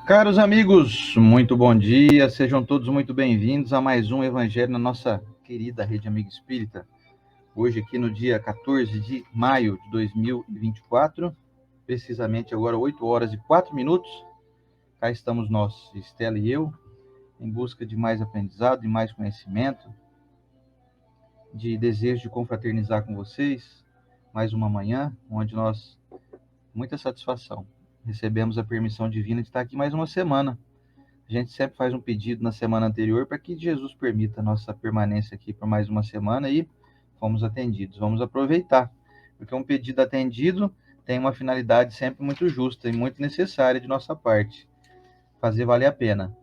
Caros amigos, muito bom dia, sejam todos muito bem-vindos a mais um Evangelho na nossa querida Rede Amiga Espírita. Hoje aqui no dia 14 de maio de 2024, precisamente agora 8 horas e 4 minutos, cá estamos nós, Estela e eu, em busca de mais aprendizado, de mais conhecimento, de desejo de confraternizar com vocês, mais uma manhã, onde nós, muita satisfação, recebemos a permissão divina de estar aqui mais uma semana. A gente sempre faz um pedido na semana anterior para que Jesus permita a nossa permanência aqui por mais uma semana e fomos atendidos. Vamos aproveitar, porque um pedido atendido tem uma finalidade sempre muito justa e muito necessária de nossa parte, fazer valer a pena.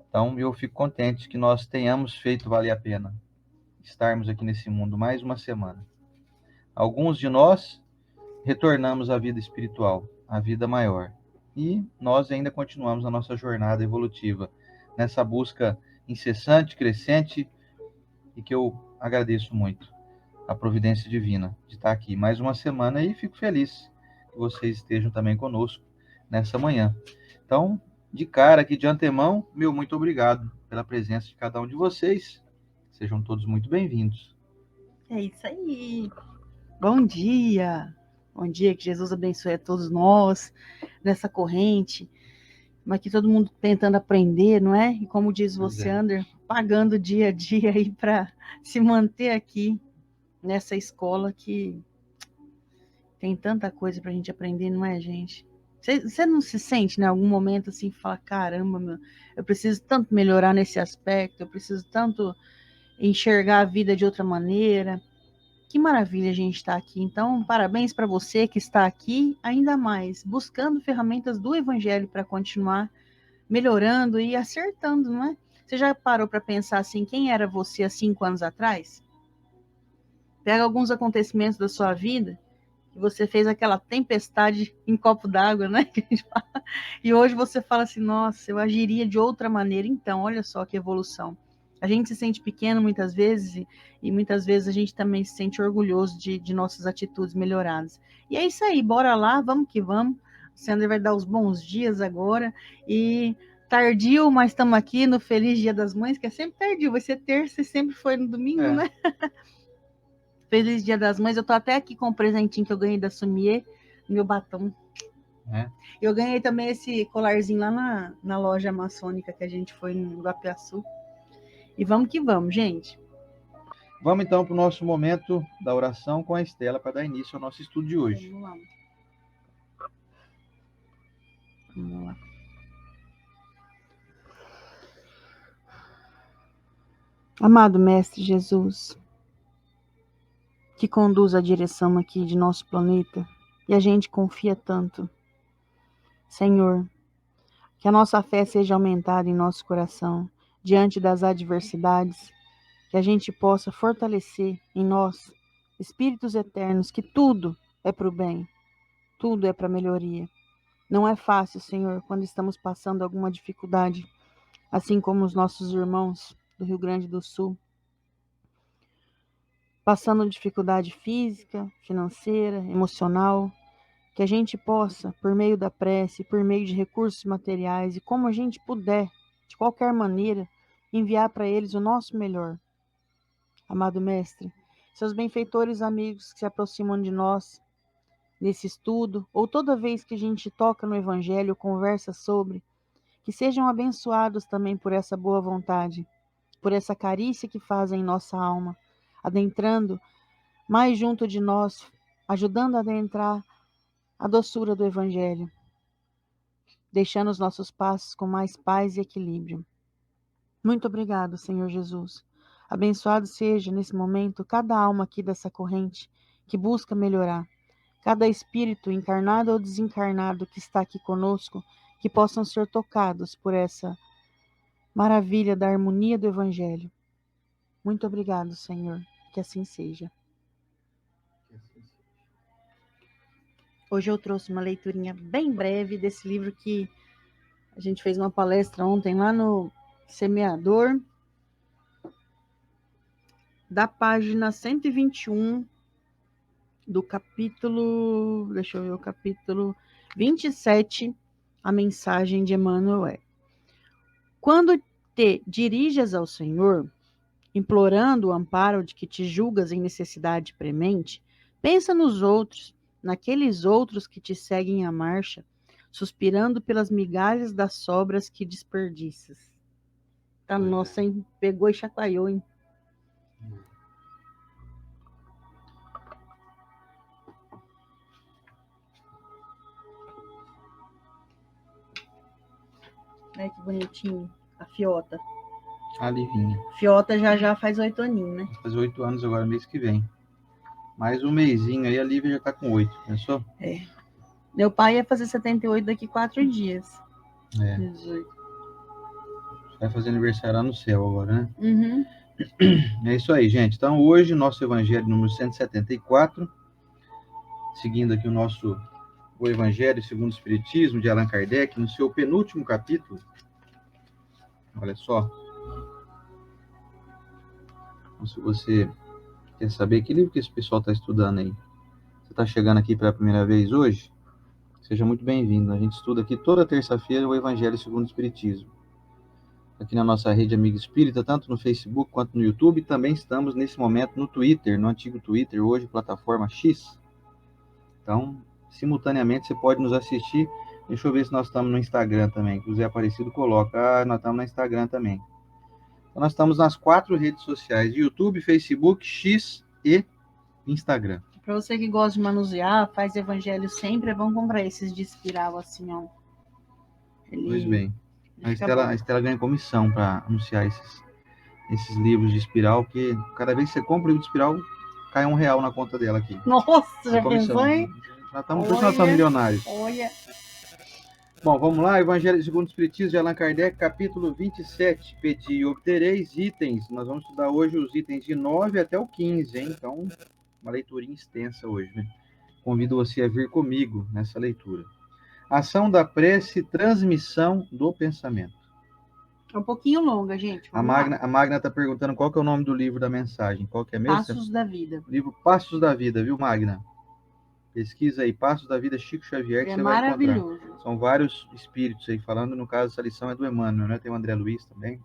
Então, eu fico contente que nós tenhamos feito valer a pena estarmos aqui nesse mundo mais uma semana. Alguns de nós retornamos à vida espiritual, à vida maior. E nós ainda continuamos a nossa jornada evolutiva, nessa busca incessante, crescente, e que eu agradeço muito a providência divina de estar aqui mais uma semana e fico feliz que vocês estejam também conosco nessa manhã. Então, de cara aqui de antemão, meu muito obrigado pela presença de cada um de vocês. Sejam todos muito bem-vindos. É isso aí. Bom dia. Bom dia, que Jesus abençoe a todos nós nessa corrente. Mas que todo mundo tentando aprender, não é? E como diz você, Ander, pagando dia a dia aí para se manter aqui nessa escola que tem tanta coisa para a gente aprender, não é, gente? Você não se sente, né, em algum momento assim, fala, caramba, meu, eu preciso tanto melhorar nesse aspecto, eu preciso tanto enxergar a vida de outra maneira. Que maravilha a gente estar aqui. Então, parabéns para você que está aqui, ainda mais, buscando ferramentas do Evangelho para continuar melhorando e acertando, não é? Você já parou para pensar assim, quem era você há 5 anos atrás? Pega alguns acontecimentos da sua vida que você fez aquela tempestade em copo d'água, né? E hoje você fala assim, nossa, eu agiria de outra maneira. Então, olha só que evolução. A gente se sente pequeno muitas vezes e muitas vezes a gente também se sente orgulhoso de nossas atitudes melhoradas. E é isso aí, bora lá, vamos que vamos. O Sander vai dar os bons dias agora e tardio, mas estamos aqui no Feliz Dia das Mães, que é sempre tardio, vai ser terça e sempre foi no domingo, né? Feliz Dia das Mães, eu tô até aqui com um presentinho que eu ganhei da Sumier, meu batom. Eu ganhei também esse colarzinho lá na loja maçônica que a gente foi no Guapiaçu. E vamos que vamos, gente. Vamos então para o nosso momento da oração com a Estela para dar início ao nosso estudo de hoje. Vamos lá. Vamos lá. Amado Mestre Jesus, que conduz a direção aqui de nosso planeta, e a gente confia tanto. Senhor, que a nossa fé seja aumentada em nosso coração, diante das adversidades, que a gente possa fortalecer em nós espíritos eternos, que tudo é para o bem, tudo é para a melhoria. Não é fácil, Senhor, quando estamos passando alguma dificuldade, assim como os nossos irmãos do Rio Grande do Sul, passando dificuldade física, financeira, emocional, que a gente possa, por meio da prece, por meio de recursos materiais e como a gente puder, de qualquer maneira, enviar para eles o nosso melhor. Amado Mestre, seus benfeitores amigos que se aproximam de nós nesse estudo, ou toda vez que a gente toca no Evangelho, conversa sobre, que sejam abençoados também por essa boa vontade, por essa carícia que fazem em nossa alma, adentrando mais junto de nós, ajudando a adentrar a doçura do Evangelho, deixando os nossos passos com mais paz e equilíbrio. Muito obrigado, Senhor Jesus. Abençoado seja, nesse momento, cada alma aqui dessa corrente que busca melhorar, cada espírito encarnado ou desencarnado que está aqui conosco, que possam ser tocados por essa maravilha da harmonia do Evangelho. Muito obrigado, Senhor. Que assim seja. Hoje eu trouxe uma leiturinha bem breve desse livro que a gente fez uma palestra ontem lá no Semeador, da página 121 do capítulo, deixa eu ver, o capítulo 27, a mensagem de Emmanuel é: quando te diriges ao Senhor, implorando o amparo de que te julgas em necessidade premente, pensa nos outros, naqueles outros que te seguem à marcha, suspirando pelas migalhas das sobras que desperdiças. Tá, nossa, hein? Pegou e chacoalhou, hein? Olha que bonitinho, a Fiota. A Livinha. Fiota já faz 8 aninhos, né? Vai fazer 8 anos agora, mês que vem. Mais um mêsinho aí, a Lívia já tá com 8, pensou? É. Meu pai ia fazer 78 daqui 4 dias. É. 18. Vai fazer aniversário lá no céu agora, né? Uhum. É isso aí, gente. Então, hoje, nosso evangelho número 174, seguindo aqui o Evangelho segundo o Espiritismo de Allan Kardec, no seu penúltimo capítulo. Olha só. Então, se você quer saber que livro que esse pessoal está estudando aí, você está chegando aqui pela primeira vez hoje, seja muito bem-vindo. A gente estuda aqui toda terça-feira o Evangelho segundo o Espiritismo. Aqui na nossa rede Amigo Espírita, tanto no Facebook quanto no YouTube. Também estamos nesse momento no Twitter, no antigo Twitter, hoje plataforma X. Então, simultaneamente você pode nos assistir. Deixa eu ver se nós estamos no Instagram também, que o Zé Aparecido coloca. Nós estamos no Instagram também. Então, nós estamos nas 4 redes sociais: YouTube, Facebook, X e Instagram. Para você que gosta de manusear, faz evangelho sempre, é bom comprar esses de espiral assim, ó. Pois bem. A Estela ganha comissão para anunciar esses livros de espiral, porque cada vez que você compra um livro de espiral, cai R$1 na conta dela aqui. Nossa, já pensou, hein? Nós estamos milionários. Olha. Bom, vamos lá. Evangelho segundo o Espiritismo de Allan Kardec, capítulo 27. Pedi e obtereis itens. Nós vamos estudar hoje os itens de 9 até o 15, hein? Então, uma leiturinha extensa hoje, né? Convido você a vir comigo nessa leitura. Ação da prece, transmissão do pensamento. É um pouquinho longa, gente. A Magna está perguntando qual que é o nome do livro da mensagem. Qual que é mesmo? Passos da Vida. Livro Passos da Vida, viu, Magna? Pesquisa aí, Passos da Vida, Chico Xavier, que você vai encontrar. Maravilhoso. São vários espíritos aí falando. No caso, essa lição é do Emmanuel, né? Tem o André Luiz também.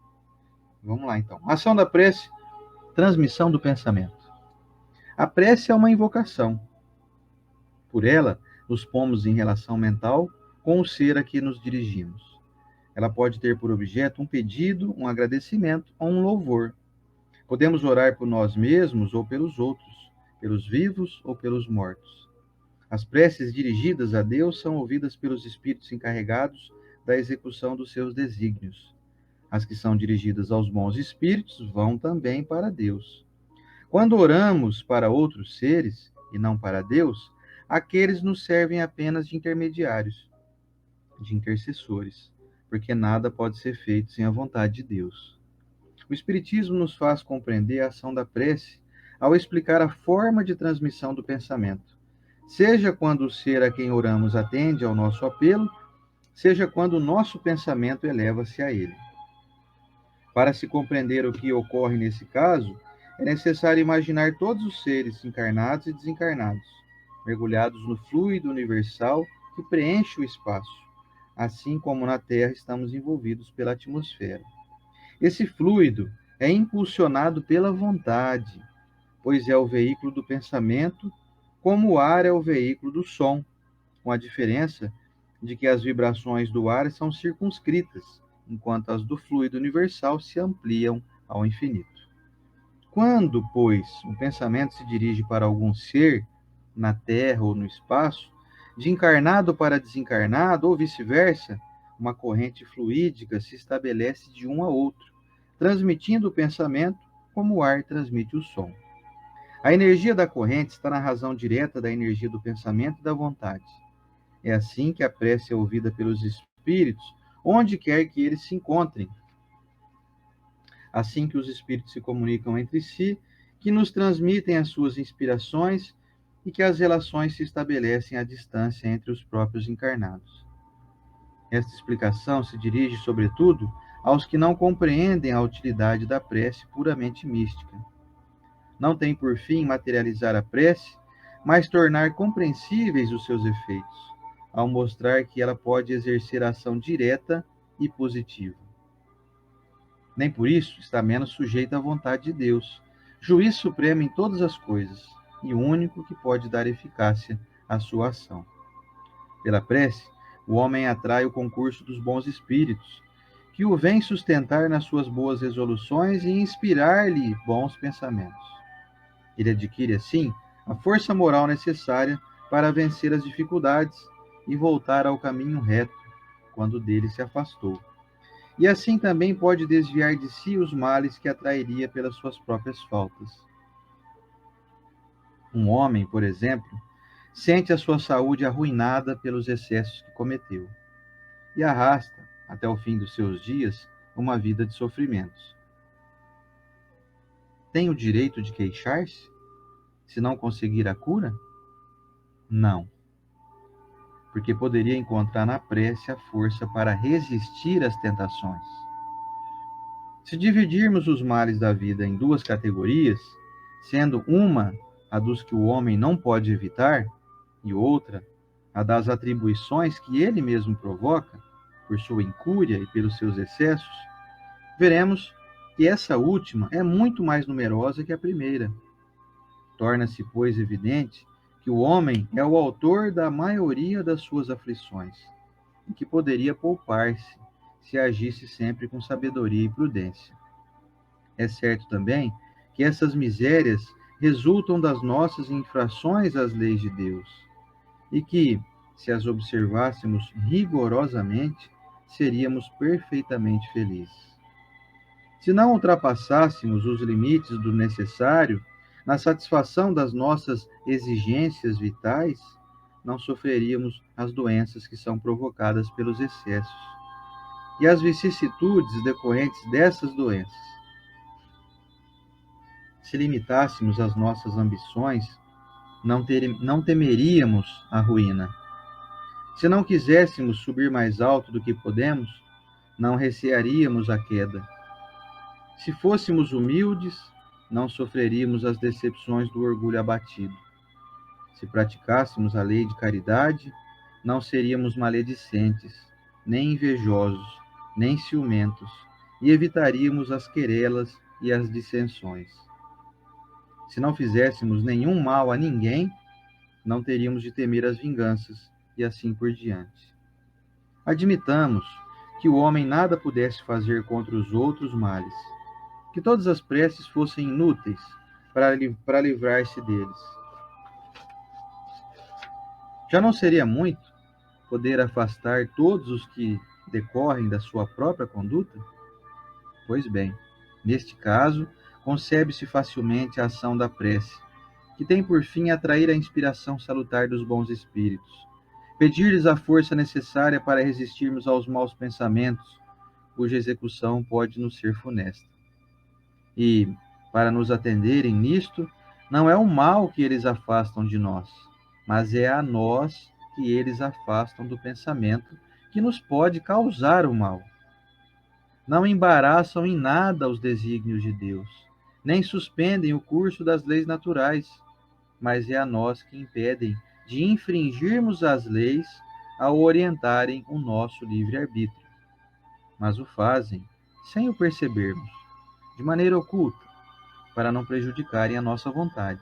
Vamos lá, então. Ação da prece, transmissão do pensamento. A prece é uma invocação. Por ela, nos pomos em relação mental com o ser a que nos dirigimos. Ela pode ter por objeto um pedido, um agradecimento ou um louvor. Podemos orar por nós mesmos ou pelos outros, pelos vivos ou pelos mortos. As preces dirigidas a Deus são ouvidas pelos espíritos encarregados da execução dos seus desígnios. As que são dirigidas aos bons espíritos vão também para Deus. Quando oramos para outros seres e não para Deus, aqueles nos servem apenas de intermediários, de intercessores, porque nada pode ser feito sem a vontade de Deus. O Espiritismo nos faz compreender a ação da prece ao explicar a forma de transmissão do pensamento, seja quando o ser a quem oramos atende ao nosso apelo, seja quando o nosso pensamento eleva-se a ele. Para se compreender o que ocorre nesse caso, é necessário imaginar todos os seres encarnados e desencarnados, mergulhados no fluido universal que preenche o espaço, assim como na Terra estamos envolvidos pela atmosfera. Esse fluido é impulsionado pela vontade, pois é o veículo do pensamento, como o ar é o veículo do som, com a diferença de que as vibrações do ar são circunscritas, enquanto as do fluido universal se ampliam ao infinito. Quando, pois, o pensamento se dirige para algum ser, na Terra ou no espaço, de encarnado para desencarnado ou vice-versa, uma corrente fluídica se estabelece de um a outro, transmitindo o pensamento como o ar transmite o som. A energia da corrente está na razão direta da energia do pensamento e da vontade. É assim que a prece é ouvida pelos espíritos, onde quer que eles se encontrem. Assim que os espíritos se comunicam entre si, que nos transmitem as suas inspirações e que as relações se estabelecem à distância entre os próprios encarnados. Esta explicação se dirige, sobretudo, aos que não compreendem a utilidade da prece puramente mística. Não tem por fim materializar a prece, mas tornar compreensíveis os seus efeitos, ao mostrar que ela pode exercer ação direta e positiva. Nem por isso está menos sujeita à vontade de Deus, juiz supremo em todas as coisas e o único que pode dar eficácia à sua ação. Pela prece, o homem atrai o concurso dos bons espíritos, que o vêm sustentar nas suas boas resoluções e inspirar-lhe bons pensamentos. Ele adquire, assim, a força moral necessária para vencer as dificuldades e voltar ao caminho reto, quando dele se afastou. E assim também pode desviar de si os males que atrairia pelas suas próprias faltas. Um homem, por exemplo, sente a sua saúde arruinada pelos excessos que cometeu e arrasta, até o fim dos seus dias, uma vida de sofrimentos. Tem o direito de queixar-se, se não conseguir a cura? Não, porque poderia encontrar na prece a força para resistir às tentações. Se dividirmos os males da vida em duas categorias, sendo uma a dos que o homem não pode evitar, e outra a das atribuições que ele mesmo provoca, por sua incúria e pelos seus excessos, veremos que essa última é muito mais numerosa que a primeira. Torna-se, pois, evidente que o homem é o autor da maioria das suas aflições, e que poderia poupar-se, se agisse sempre com sabedoria e prudência. É certo também que essas misérias resultam das nossas infrações às leis de Deus, e que, se as observássemos rigorosamente, seríamos perfeitamente felizes. Se não ultrapassássemos os limites do necessário na satisfação das nossas exigências vitais, não sofreríamos as doenças que são provocadas pelos excessos e as vicissitudes decorrentes dessas doenças. Se limitássemos as nossas ambições, não temeríamos a ruína. Se não quiséssemos subir mais alto do que podemos, não recearíamos a queda. Se fôssemos humildes, não sofreríamos as decepções do orgulho abatido. Se praticássemos a lei de caridade, não seríamos maledicentes, nem invejosos, nem ciumentos, e evitaríamos as querelas e as dissensões. Se não fizéssemos nenhum mal a ninguém, não teríamos de temer as vinganças, e assim por diante. Admitamos que o homem nada pudesse fazer contra os outros males, que todas as preces fossem inúteis para livrar-se deles. Já não seria muito poder afastar todos os que decorrem da sua própria conduta? Pois bem, neste caso, concebe-se facilmente a ação da prece, que tem por fim atrair a inspiração salutar dos bons espíritos, pedir-lhes a força necessária para resistirmos aos maus pensamentos, cuja execução pode nos ser funesta. E, para nos atenderem nisto, não é o mal que eles afastam de nós, mas é a nós que eles afastam do pensamento que nos pode causar o mal. Não embaraçam em nada os desígnios de Deus, nem suspendem o curso das leis naturais, mas é a nós que impedem de infringirmos as leis ao orientarem o nosso livre-arbítrio. Mas o fazem sem o percebermos, de maneira oculta, para não prejudicarem a nossa vontade.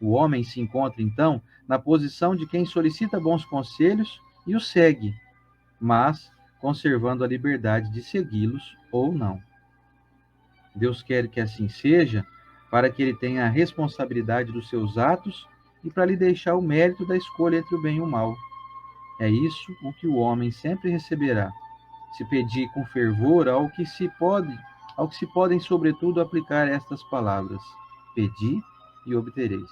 O homem se encontra, então, na posição de quem solicita bons conselhos e os segue, mas conservando a liberdade de segui-los ou não. Deus quer que assim seja, para que ele tenha a responsabilidade dos seus atos e para lhe deixar o mérito da escolha entre o bem e o mal. É isso o que o homem sempre receberá, se pedir com fervor ao que se podem, sobretudo, aplicar estas palavras: pedi e obtereis.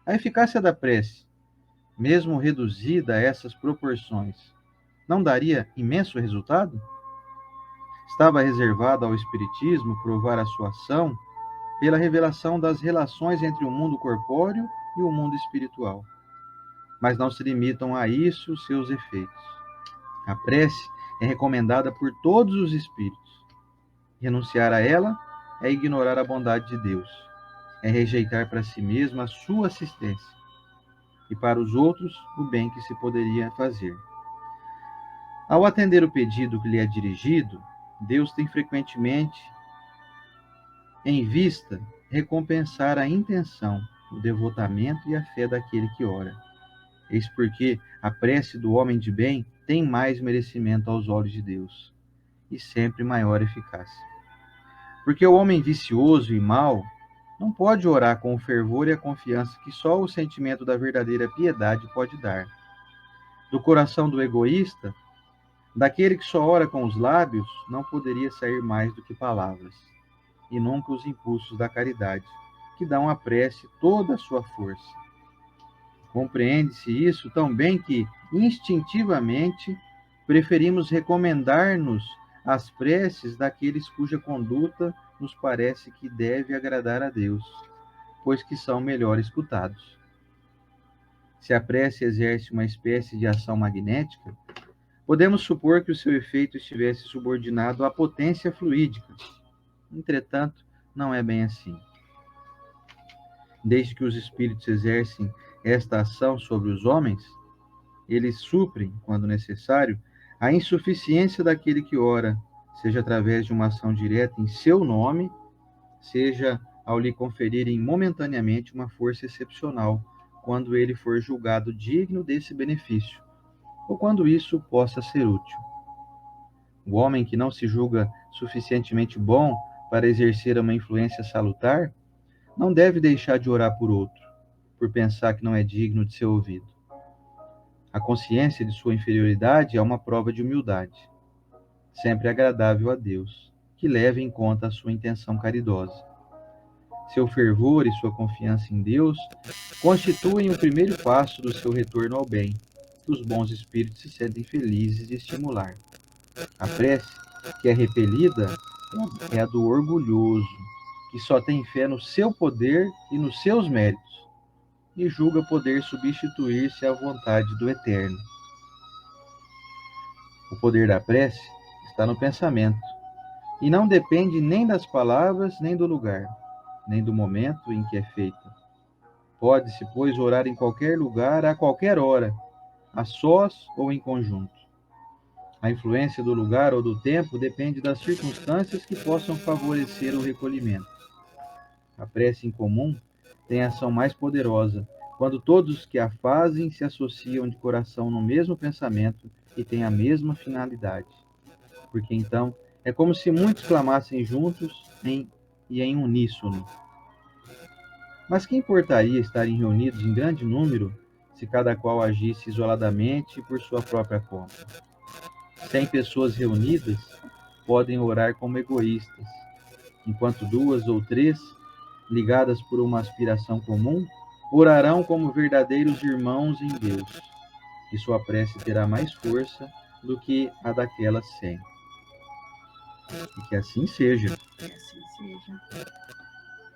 A eficácia da prece, mesmo reduzida a essas proporções, não daria imenso resultado? Estava reservado ao Espiritismo provar a sua ação pela revelação das relações entre o mundo corpóreo e o mundo espiritual. Mas não se limitam a isso os seus efeitos. A prece é recomendada por todos os espíritos. Renunciar a ela é ignorar a bondade de Deus, é rejeitar para si mesmo a sua assistência. e para os outros o bem que se poderia fazer. Ao atender o pedido que lhe é dirigido, Deus tem frequentemente em vista recompensar a intenção, o devotamento e a fé daquele que ora. Eis porque a prece do homem de bem tem mais merecimento aos olhos de Deus e sempre maior eficácia. Porque o homem vicioso e mau não pode orar com o fervor e a confiança que só o sentimento da verdadeira piedade pode dar. Do coração do egoísta, daquele que só ora com os lábios, não poderia sair mais do que palavras, e nunca os impulsos da caridade, que dão à prece toda a sua força. Compreende-se isso tão bem que, instintivamente, preferimos recomendar-nos às preces daqueles cuja conduta nos parece que deve agradar a Deus, pois que são melhor escutados. Se a prece exerce uma espécie de ação magnética, podemos supor que o seu efeito estivesse subordinado à potência fluídica. Entretanto, não é bem assim. Desde que os espíritos exercem esta ação sobre os homens, eles suprem, quando necessário, a insuficiência daquele que ora, seja através de uma ação direta em seu nome, seja ao lhe conferirem momentaneamente uma força excepcional, quando ele for julgado digno desse benefício, ou quando isso possa ser útil. O homem que não se julga suficientemente bom para exercer uma influência salutar, não deve deixar de orar por outro, por pensar que não é digno de ser ouvido. A consciência de sua inferioridade é uma prova de humildade, sempre agradável a Deus, que leve em conta a sua intenção caridosa. Seu fervor e sua confiança em Deus constituem o primeiro passo do seu retorno ao bem, que os bons espíritos se sentem felizes de estimular. A prece que é repelida é a do orgulhoso, que só tem fé no seu poder e nos seus méritos, e julga poder substituir-se à vontade do Eterno. O poder da prece está no pensamento, e não depende nem das palavras, nem do lugar, nem do momento em que é feita. Pode-se, pois, orar em qualquer lugar, a qualquer hora, a sós ou em conjunto. A influência do lugar ou do tempo depende das circunstâncias que possam favorecer o recolhimento. A prece em comum tem ação mais poderosa, quando todos os que a fazem se associam de coração no mesmo pensamento e têm a mesma finalidade. Porque então é como se muitos clamassem juntos e em uníssono. Mas que importaria estarem reunidos em grande número se cada qual agisse isoladamente por sua própria conta? 100 pessoas reunidas podem orar como egoístas, enquanto 2 ou 3, ligadas por uma aspiração comum, orarão como verdadeiros irmãos em Deus, e sua prece terá mais força do que a daquelas 100. E que assim seja. Que assim seja.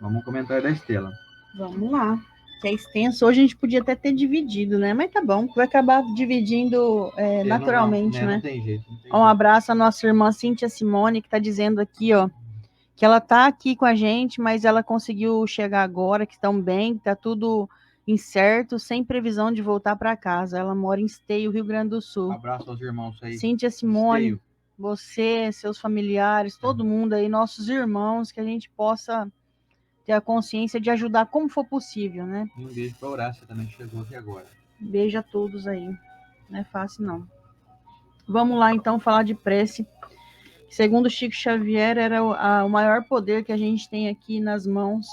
Vamos comentar da Estela. Vamos lá. Que é extenso. Hoje a gente podia até ter dividido, né? Mas tá bom, vai acabar dividindo naturalmente, né? Não tem jeito. Um abraço à nossa irmã Cíntia Simone, que tá dizendo aqui, ó, que ela tá aqui com a gente, mas ela conseguiu chegar agora, que estão bem, tá tudo incerto, sem previsão de voltar para casa. Ela mora em Esteio, Rio Grande do Sul. Abraço aos irmãos aí. Cíntia Simone, Esteio. você, seus familiares, todo mundo aí, nossos irmãos, que a gente possa ter a consciência de ajudar como for possível, né? E um beijo para Horácia também, chegou aqui agora. Beijo a todos aí. Não é fácil, não. Vamos lá, então, falar de prece. Segundo Chico Xavier, era o maior poder que a gente tem aqui nas mãos.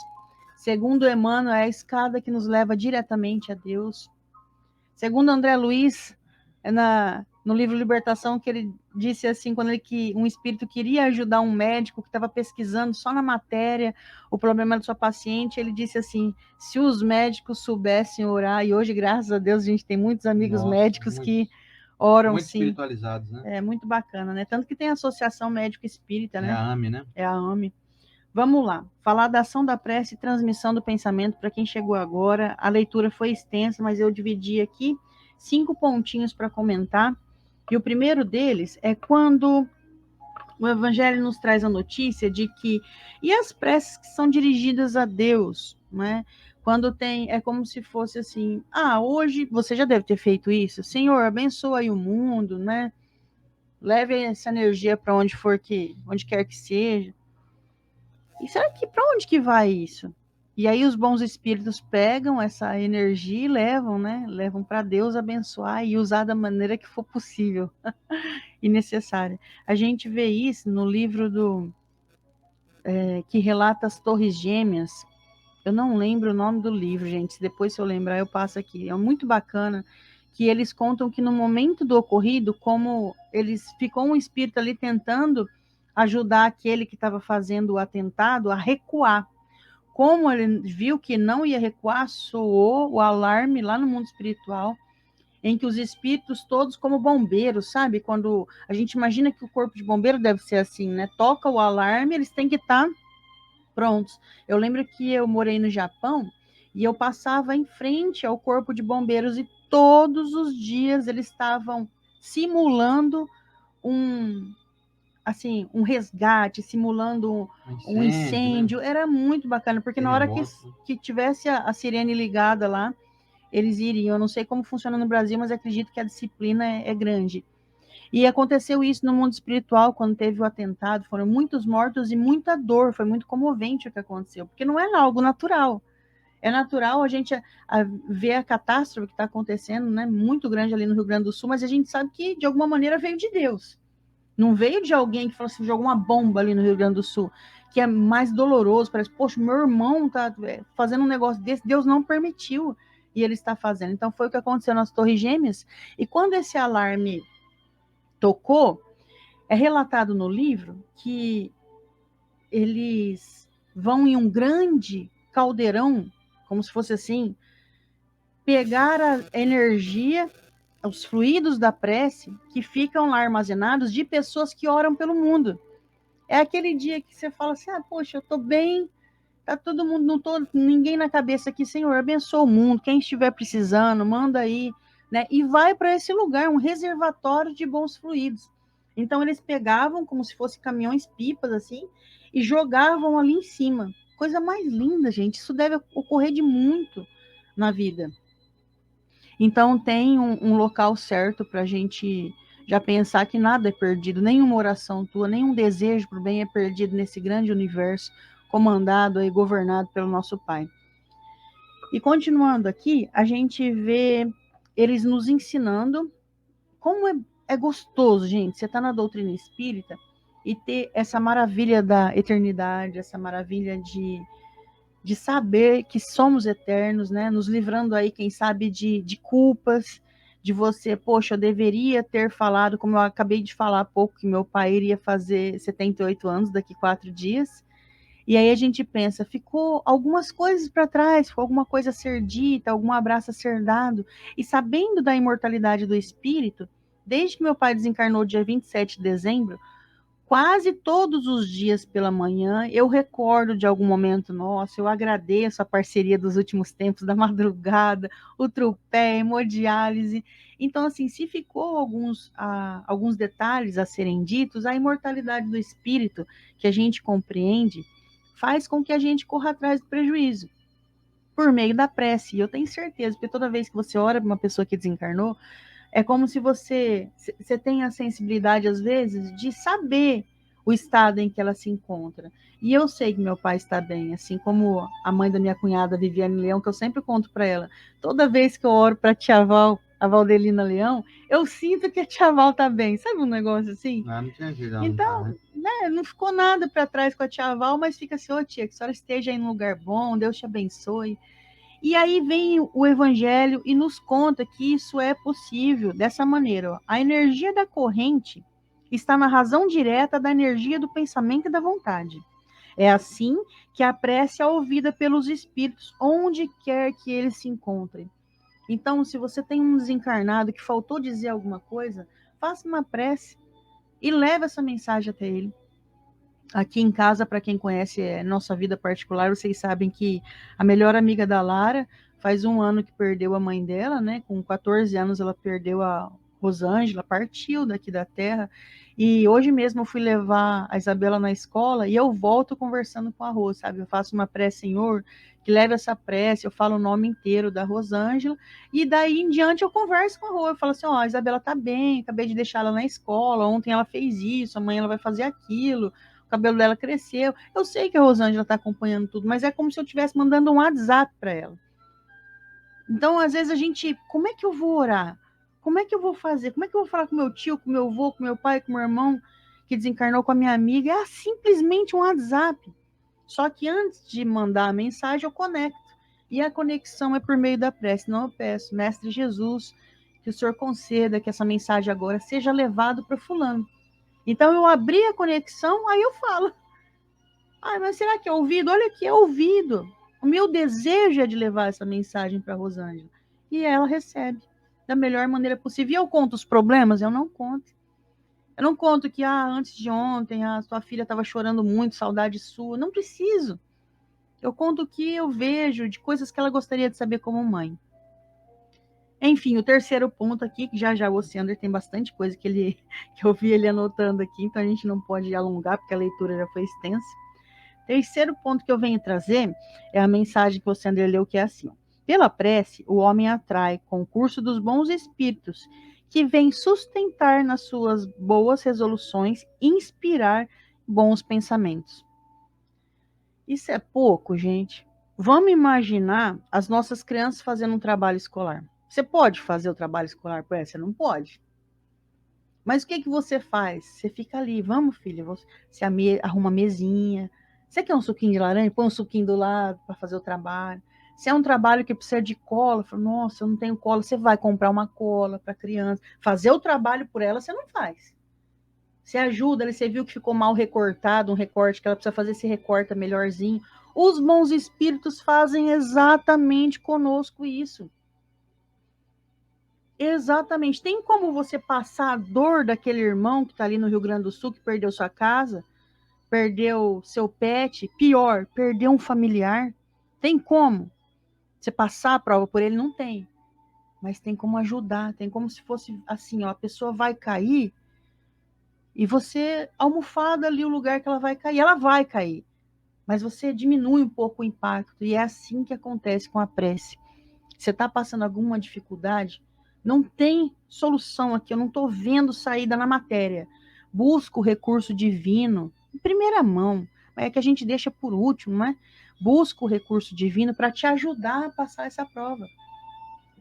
Segundo Emmanuel, é a escada que nos leva diretamente a Deus. Segundo André Luiz, no livro Libertação, que ele disse assim, quando um espírito queria ajudar um médico que estava pesquisando só na matéria o problema da sua paciente, ele disse assim, se os médicos soubessem orar, e hoje, graças a Deus, a gente tem muitos amigos médicos que oram, muito sim. espiritualizados, né? É muito bacana, né? Tanto que tem a Associação Médico Espírita, né? É a AME, né? É a AME. Vamos lá, falar da ação da prece e transmissão do pensamento para quem chegou agora. A leitura foi extensa, mas eu dividi aqui 5 pontinhos para comentar. E o primeiro deles é quando o Evangelho nos traz a notícia de que, e as preces que são dirigidas a Deus, né? Quando tem, é como se fosse assim, hoje você já deve ter feito isso, Senhor, abençoa aí o mundo, né? Leve essa energia para onde quer que seja. E será que para onde que vai isso? E aí os bons espíritos pegam essa energia e levam, né? Levam para Deus abençoar e usar da maneira que for possível e necessária. A gente vê isso no livro que relata as Torres Gêmeas. Eu não lembro o nome do livro, gente. Depois, se eu lembrar, eu passo aqui. É muito bacana que eles contam que no momento do ocorrido, como ficou um espírito ali tentando ajudar aquele que estava fazendo o atentado a recuar. Como ele viu que não ia recuar, soou o alarme lá no mundo espiritual, em que os espíritos todos como bombeiros, sabe? Quando a gente imagina que o corpo de bombeiro deve ser assim, né? Toca o alarme, eles têm que estar prontos. Eu lembro que eu morei no Japão e eu passava em frente ao corpo de bombeiros e todos os dias eles estavam simulando um um resgate, simulando um incêndio. Né? Era muito bacana, porque na hora que tivesse a sirene ligada lá, eles iriam. Eu não sei como funciona no Brasil, mas acredito que a disciplina é grande. E aconteceu isso no mundo espiritual, quando teve o atentado, foram muitos mortos e muita dor, foi muito comovente o que aconteceu, porque não é algo natural. É natural a gente ver a catástrofe que está acontecendo, né, muito grande ali no Rio Grande do Sul, mas a gente sabe que, de alguma maneira, veio de Deus. Não veio de alguém que falou assim, jogou uma bomba ali no Rio Grande do Sul, que é mais doloroso, parece, poxa, meu irmão está fazendo um negócio desse, Deus não permitiu, e ele está fazendo. Então, foi o que aconteceu nas Torres Gêmeas, e quando esse alarme tocou, é relatado no livro que eles vão em um grande caldeirão, como se fosse assim, pegar a energia, os fluidos da prece que ficam lá armazenados de pessoas que oram pelo mundo. É aquele dia que você fala assim, poxa, eu tô bem, tá todo mundo, não tô ninguém na cabeça aqui, Senhor, abençoa o mundo, quem estiver precisando, manda aí, né? E vai para esse lugar, um reservatório de bons fluidos. Então eles pegavam como se fossem caminhões pipas assim e jogavam ali em cima. Coisa mais linda, gente. Isso deve ocorrer de muito na vida. Então tem um local certo para a gente já pensar que nada é perdido, nenhuma oração tua, nenhum desejo para o bem é perdido nesse grande universo comandado e governado pelo nosso Pai. E continuando aqui, a gente vê eles nos ensinando como é gostoso, gente, você está na doutrina espírita e ter essa maravilha da eternidade, essa maravilha de saber que somos eternos, né? Nos livrando aí, quem sabe, de culpas, de você, poxa, eu deveria ter falado, como eu acabei de falar há pouco, que meu pai iria fazer 78 anos daqui 4 dias. E aí a gente pensa, ficou algumas coisas para trás, ficou alguma coisa a ser dita, algum abraço a ser dado. E sabendo da imortalidade do espírito, desde que meu pai desencarnou dia 27 de dezembro, quase todos os dias pela manhã, eu recordo de algum momento nosso, eu agradeço a parceria dos últimos tempos, da madrugada, o trupé, a hemodiálise. Então, assim, se ficou alguns detalhes a serem ditos, a imortalidade do espírito, que a gente compreende, faz com que a gente corra atrás do prejuízo, por meio da prece. E eu tenho certeza, porque toda vez que você ora para uma pessoa que desencarnou, é como se você tem a sensibilidade, às vezes, de saber o estado em que ela se encontra. E eu sei que meu pai está bem, assim como a mãe da minha cunhada, Viviane Leão, que eu sempre conto para ela. Toda vez que eu oro para a tia Val, a Valdelina Leão, eu sinto que a tia Val está bem. Sabe um negócio assim? Não tinha jeito, então, não ficou nada para trás com a tia Val, mas fica assim, tia, que a senhora esteja em um lugar bom, Deus te abençoe. E aí vem o Evangelho e nos conta que isso é possível dessa maneira. Ó. A energia da corrente está na razão direta da energia do pensamento e da vontade. É assim que a prece é ouvida pelos espíritos, onde quer que eles se encontrem. Então, se você tem um desencarnado que faltou dizer alguma coisa, faça uma prece e leve essa mensagem até ele. Aqui em casa, para quem conhece nossa vida particular, vocês sabem que a melhor amiga da Lara faz 1 ano que perdeu a mãe dela, né? Com 14 anos ela perdeu o Rosângela partiu daqui da terra, e hoje mesmo eu fui levar a Isabela na escola, e eu volto conversando com a Rô, sabe? Eu faço uma prece, Senhor, que leve essa prece, eu falo o nome inteiro da Rosângela, e daí em diante eu converso com a Rô, eu falo assim, ó, a Isabela tá bem, acabei de deixar ela na escola, ontem ela fez isso, amanhã ela vai fazer aquilo, o cabelo dela cresceu. Eu sei que a Rosângela está acompanhando tudo, mas é como se eu estivesse mandando um WhatsApp para ela. Então, às vezes a gente, como é que eu vou orar? Como é que eu vou fazer? Como é que eu vou falar com meu tio, com meu avô, com meu pai, com meu irmão que desencarnou, com a minha amiga? É simplesmente um WhatsApp. Só que antes de mandar a mensagem, eu conecto. E a conexão é por meio da prece. Não, eu peço, Mestre Jesus, que o Senhor conceda que essa mensagem agora seja levada para fulano. Então eu abri a conexão, aí eu falo. Ah, mas será que é ouvido? Olha aqui, é ouvido. O meu desejo é de levar essa mensagem para a Rosângela. E ela recebe da melhor maneira possível. E eu conto os problemas? Eu não conto. Eu não conto que, antes de ontem, a sua filha estava chorando muito, saudade sua. Não preciso. Eu conto o que eu vejo de coisas que ela gostaria de saber como mãe. Enfim, o terceiro ponto aqui, que já o Oceander tem bastante coisa que eu vi ele anotando aqui, então a gente não pode alongar, porque a leitura já foi extensa. Terceiro ponto que eu venho trazer é a mensagem que você, André, leu, que é assim: ó, pela prece, o homem atrai concurso dos bons espíritos, que vem sustentar nas suas boas resoluções, inspirar bons pensamentos. Isso é pouco, gente. Vamos imaginar as nossas crianças fazendo um trabalho escolar. Você pode fazer o trabalho escolar por essa? Você não pode. Mas o que você faz? Você fica ali, vamos, filha, você arruma a mesinha. Você quer um suquinho de laranja? Põe um suquinho do lado para fazer o trabalho. Se é um trabalho que precisa de cola, fala, nossa, eu não tenho cola, você vai comprar uma cola para a criança. Fazer o trabalho por ela, você não faz. Você ajuda, você viu que ficou mal recortado, um recorte que ela precisa fazer, se recorta melhorzinho. Os bons espíritos fazem exatamente conosco isso. Exatamente. Tem como você passar a dor daquele irmão que está ali no Rio Grande do Sul, que perdeu sua casa, perdeu seu pet, pior, perdeu um familiar? Tem como você passar a prova por ele? Não tem. Mas tem como ajudar, tem como se fosse assim, ó, a pessoa vai cair e você almofada ali o lugar que ela vai cair. Ela vai cair, mas você diminui um pouco o impacto. E é assim que acontece com a prece. Você está passando alguma dificuldade? Não tem solução aqui, eu não estou vendo saída na matéria. Busca o recurso divino em primeira mão, é que a gente deixa por último, não é? Busca o recurso divino para te ajudar a passar essa prova.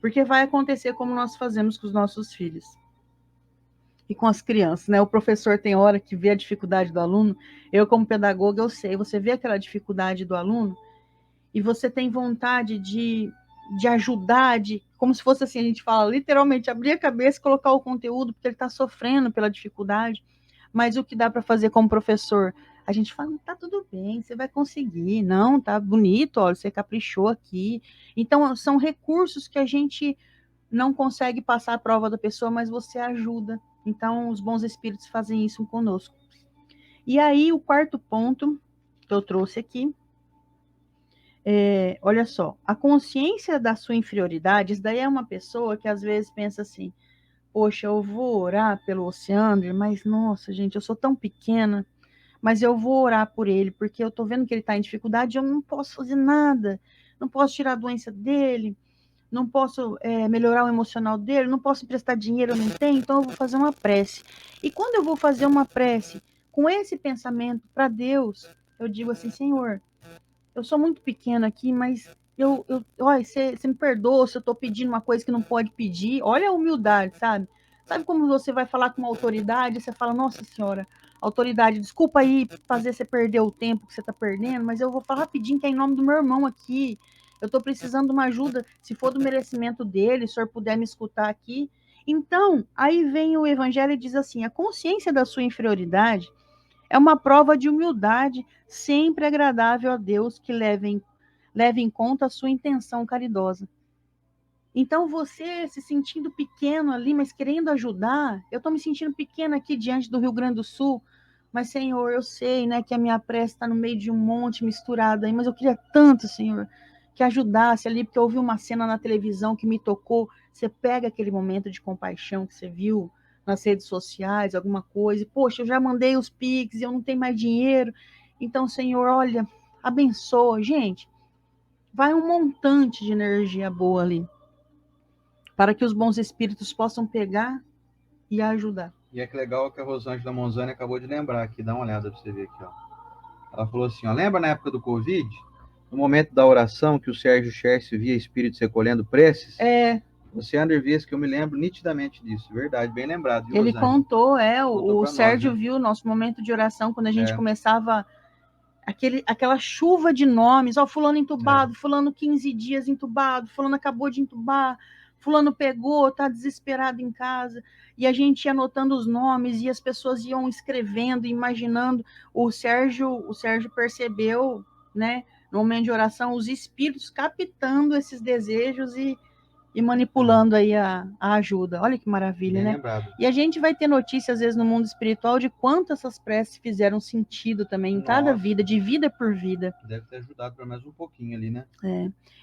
Porque vai acontecer como nós fazemos com os nossos filhos e com as crianças, né? O professor tem hora que vê a dificuldade do aluno, eu como pedagoga eu sei, você vê aquela dificuldade do aluno e você tem vontade de ajudar, como se fosse assim, a gente fala, literalmente, abrir a cabeça e colocar o conteúdo, porque ele está sofrendo pela dificuldade, mas o que dá para fazer como professor? A gente fala, tá tudo bem, você vai conseguir, não, tá bonito, olha, você caprichou aqui. Então, são recursos que a gente não consegue passar a prova da pessoa, mas você ajuda. Então, os bons espíritos fazem isso conosco. E aí, o quarto ponto que eu trouxe aqui, olha só, a consciência da sua inferioridade, isso daí é uma pessoa que às vezes pensa assim, poxa, eu vou orar pelo Oceandre, mas nossa, gente, eu sou tão pequena, mas eu vou orar por ele, porque eu tô vendo que ele está em dificuldade, eu não posso fazer nada, não posso tirar a doença dele, não posso melhorar o emocional dele, não posso emprestar dinheiro, eu não tenho, então eu vou fazer uma prece. E quando eu vou fazer uma prece com esse pensamento para Deus, eu digo assim, Senhor, eu sou muito pequena aqui, mas olha, você me perdoa se eu estou pedindo uma coisa que não pode pedir. Olha a humildade, sabe? Sabe como você vai falar com uma autoridade, você fala, nossa senhora, autoridade, desculpa aí fazer você perder o tempo que você está perdendo, mas eu vou falar rapidinho que é em nome do meu irmão aqui. Eu estou precisando de uma ajuda, se for do merecimento dele, se o senhor puder me escutar aqui. Então, aí vem o evangelho e diz assim, a consciência da sua inferioridade é uma prova de humildade, sempre agradável a Deus, que leve em conta a sua intenção caridosa. Então, você se sentindo pequeno ali, mas querendo ajudar, eu estou me sentindo pequena aqui diante do Rio Grande do Sul, mas, Senhor, eu sei, né, que a minha prece está no meio de um monte misturado aí, mas eu queria tanto, Senhor, que ajudasse ali, porque eu vi uma cena na televisão que me tocou. Você pega aquele momento de compaixão que você viu nas redes sociais, alguma coisa, e, poxa, eu já mandei os Pix e eu não tenho mais dinheiro. Então, Senhor, olha, abençoa. Gente, vai um montante de energia boa ali, para que os bons espíritos possam pegar e ajudar. E é que legal que a Rosângela Monzani acabou de lembrar aqui, dá uma olhada para você ver aqui, ó. Ela falou assim, ó, lembra na época do Covid, no momento da oração que o Sérgio Cherce via espíritos recolhendo preces? Você, Andervias, que eu me lembro nitidamente disso, verdade, bem lembrado. Viu, ele Rosângela? contou, Contou o pra Sérgio nós, né? viu o nosso momento de oração, quando a gente começava aquela chuva de nomes, ó, fulano entubado, fulano 15 dias entubado, fulano acabou de entubar, fulano pegou, tá desesperado em casa, e a gente ia anotando os nomes, e as pessoas iam escrevendo, imaginando. O Sérgio percebeu, né, no momento de oração, os espíritos captando esses desejos e manipulando aí a ajuda. Olha que maravilha, Bem né? lembrado. E a gente vai ter notícias, às vezes, no mundo espiritual de quanto essas preces fizeram sentido também em cada vida, de vida por vida. Deve ter ajudado pelo menos um pouquinho ali, né?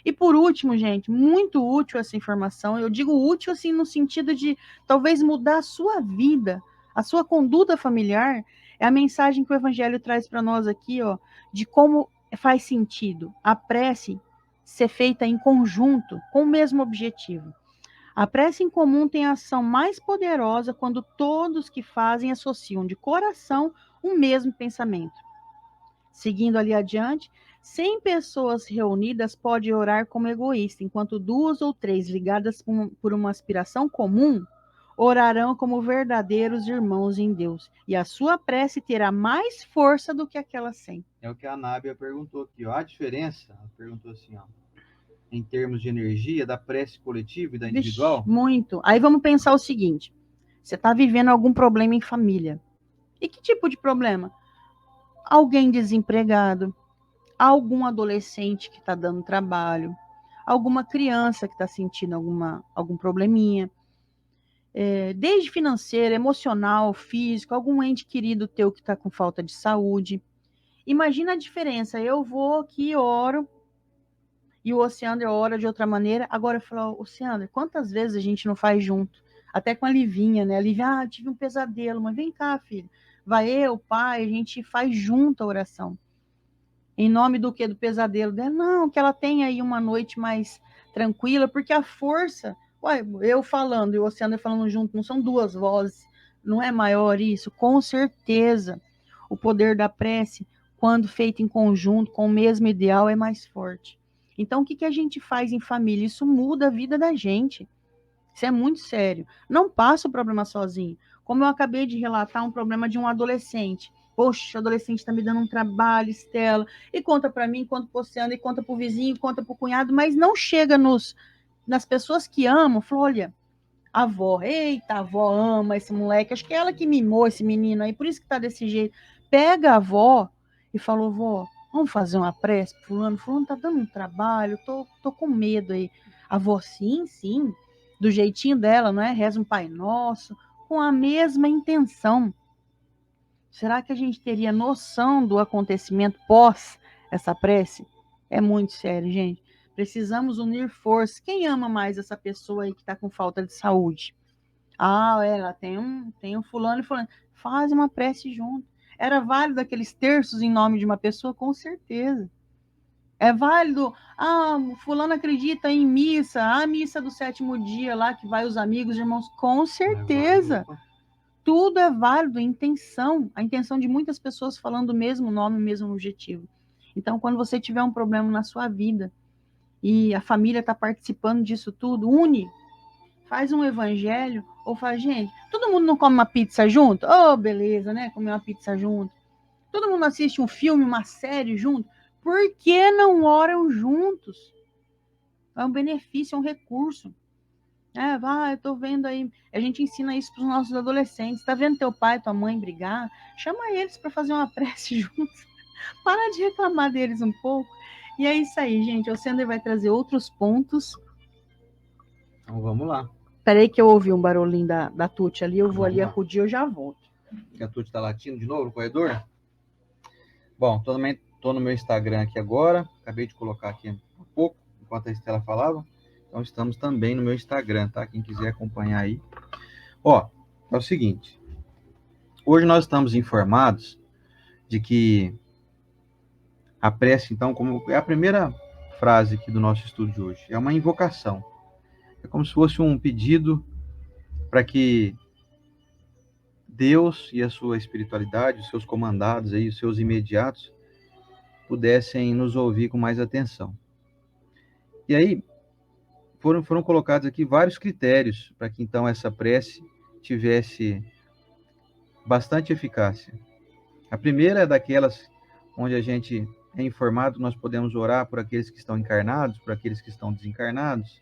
E por último, gente, muito útil essa informação. Eu digo útil, assim, no sentido de talvez mudar a sua vida, a sua conduta familiar. É a mensagem que o Evangelho traz para nós aqui, ó, de como faz sentido a prece ser feita em conjunto, com o mesmo objetivo. A prece em comum tem a ação mais poderosa quando todos que fazem associam de coração o mesmo pensamento. Seguindo ali adiante, 100 pessoas reunidas podem orar como egoísta, enquanto 2 ou 3 ligadas por uma aspiração comum orarão como verdadeiros irmãos em Deus, e a sua prece terá mais força do que aquelas 100. É o que a Nábia perguntou aqui, ó. A diferença, ela perguntou assim, ó, em termos de energia, da prece coletiva e da individual? Vixe, muito. Aí vamos pensar o seguinte: você está vivendo algum problema em família. E que tipo de problema? Alguém desempregado, algum adolescente que está dando trabalho, alguma criança que está sentindo algum probleminha, desde financeiro, emocional, físico, algum ente querido teu que está com falta de saúde. Imagina a diferença. Eu vou aqui, oro, e o Oceander ora de outra maneira. Agora eu falo, Oceander, quantas vezes a gente não faz junto? Até com a Livinha, né? A Livinha, tive um pesadelo, mas vem cá, filho. Vai eu, pai, a gente faz junto a oração. Em nome do que? Do pesadelo dela? Não, que ela tenha aí uma noite mais tranquila, porque a força, ué, eu falando e o Oceano falando junto, não são duas vozes, não é maior isso? Com certeza, o poder da prece, quando feito em conjunto, com o mesmo ideal, é mais forte. Então, o que a gente faz em família? Isso muda a vida da gente. Isso é muito sério. Não passa o problema sozinho. Como eu acabei de relatar, um problema de um adolescente. Poxa, o adolescente está me dando um trabalho, Estela, e conta para mim, conta para o Oceano, e conta para o vizinho, conta para o cunhado, mas não chega nas pessoas que amam. Fala, olha, a avó, eita, a avó ama esse moleque, acho que é ela que mimou esse menino aí, por isso que tá desse jeito. Pega a avó e falou, vó, vamos fazer uma prece pro fulano? Fulano tá dando um trabalho, tô com medo aí. A avó, sim, sim, do jeitinho dela, não é? Reza um Pai Nosso, com a mesma intenção. Será que a gente teria noção do acontecimento pós essa prece? É muito sério, gente. Precisamos unir forças. Quem ama mais essa pessoa aí que está com falta de saúde? Ah, ela tem um fulano e fulano. Faz uma prece junto. Era válido aqueles terços em nome de uma pessoa? Com certeza. É válido. Ah, fulano acredita em missa. A missa do 7º dia lá, que vai os amigos, irmãos. Com certeza. Tudo é válido, a intenção de muitas pessoas falando o mesmo nome, o mesmo objetivo. Então, quando você tiver um problema na sua vida e a família está participando disso tudo, une, faz um evangelho, ou faz, gente, todo mundo não come uma pizza junto? Oh, beleza, né? Comer uma pizza junto. Todo mundo assiste um filme, uma série junto? Por que não oram juntos? É um benefício, é um recurso. Eu tô vendo aí. A gente ensina isso para os nossos adolescentes. Tá vendo teu pai, tua mãe brigar? Chama eles para fazer uma prece juntos. Para de reclamar deles um pouco. E é isso aí, gente. O Sandro vai trazer outros pontos. Então vamos lá. Peraí que eu ouvi um barulhinho da Tuti ali. Eu vou ali acudir, eu já volto. Que a Tuti tá latindo de novo no corredor? Bom, também tô no meu Instagram aqui agora. Acabei de colocar aqui há pouco. enquanto a Estela falava. Então estamos também no meu Instagram, tá? Quem quiser acompanhar aí. Ó, é o seguinte. Hoje nós estamos informados de que a prece, então, como é a primeira frase aqui do nosso estudo de hoje, é uma invocação. É como se fosse um pedido para que Deus e a sua espiritualidade, os seus comandados aí, os seus imediatos, pudessem nos ouvir com mais atenção. E aí foram colocados aqui vários critérios para que então essa prece tivesse bastante eficácia. A primeira é daquelas onde a gente é informado, nós podemos orar por aqueles que estão encarnados, por aqueles que estão desencarnados.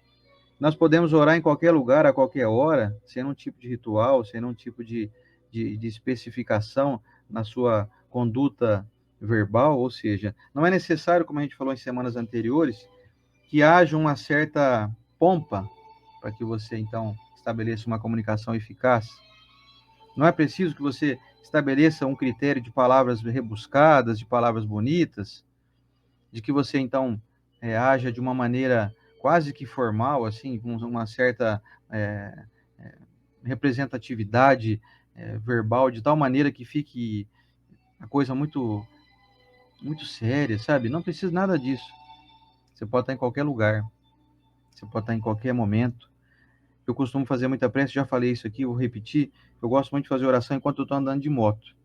Nós podemos orar em qualquer lugar, a qualquer hora, sem um tipo de ritual, sem um tipo de especificação na sua conduta verbal, ou seja, não é necessário, como a gente falou em semanas anteriores, que haja uma certa pompa para que você, então, estabeleça uma comunicação eficaz. Não é preciso que você estabeleça um critério de palavras rebuscadas, de palavras bonitas, de que você, então, haja de uma maneira quase que formal, assim, com uma certa representatividade verbal, de tal maneira que fique a coisa muito, muito séria, sabe? Não precisa nada disso. Você pode estar em qualquer lugar, você pode estar em qualquer momento. Eu costumo fazer muita prece, já falei isso aqui, vou repetir. Eu gosto muito de fazer oração enquanto eu estou andando de moto.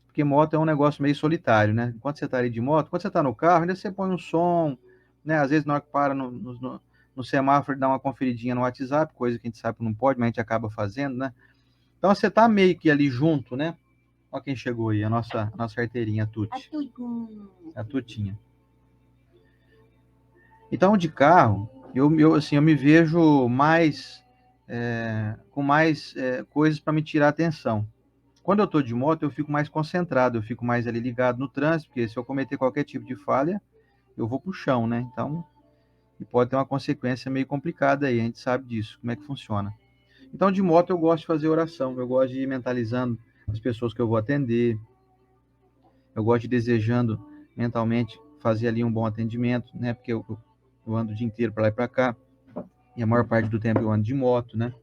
Porque moto é um negócio meio solitário, né? Enquanto você está ali de moto, quando você está no carro, ainda você põe um som, né? Às vezes na hora que para no semáforo, dá uma conferidinha no WhatsApp, coisa que a gente sabe que não pode, mas a gente acaba fazendo, né? Então você tá meio que ali junto, né? Olha quem chegou aí, a nossa arteirinha, a Tuti. A Tutinha. Então, de carro, eu me vejo mais, com mais coisas para me tirar a atenção. Quando eu estou de moto, eu fico mais concentrado, eu fico mais ali ligado no trânsito, porque se eu cometer qualquer tipo de falha, eu vou pro chão, né? Então, e pode ter uma consequência meio complicada aí, a gente sabe disso, como é que funciona. Então, de moto, eu gosto de fazer oração, eu gosto de ir mentalizando as pessoas que eu vou atender, eu gosto de desejando mentalmente fazer ali um bom atendimento, né? Porque eu ando o dia inteiro para lá e para cá, e a maior parte do tempo eu ando de moto, né?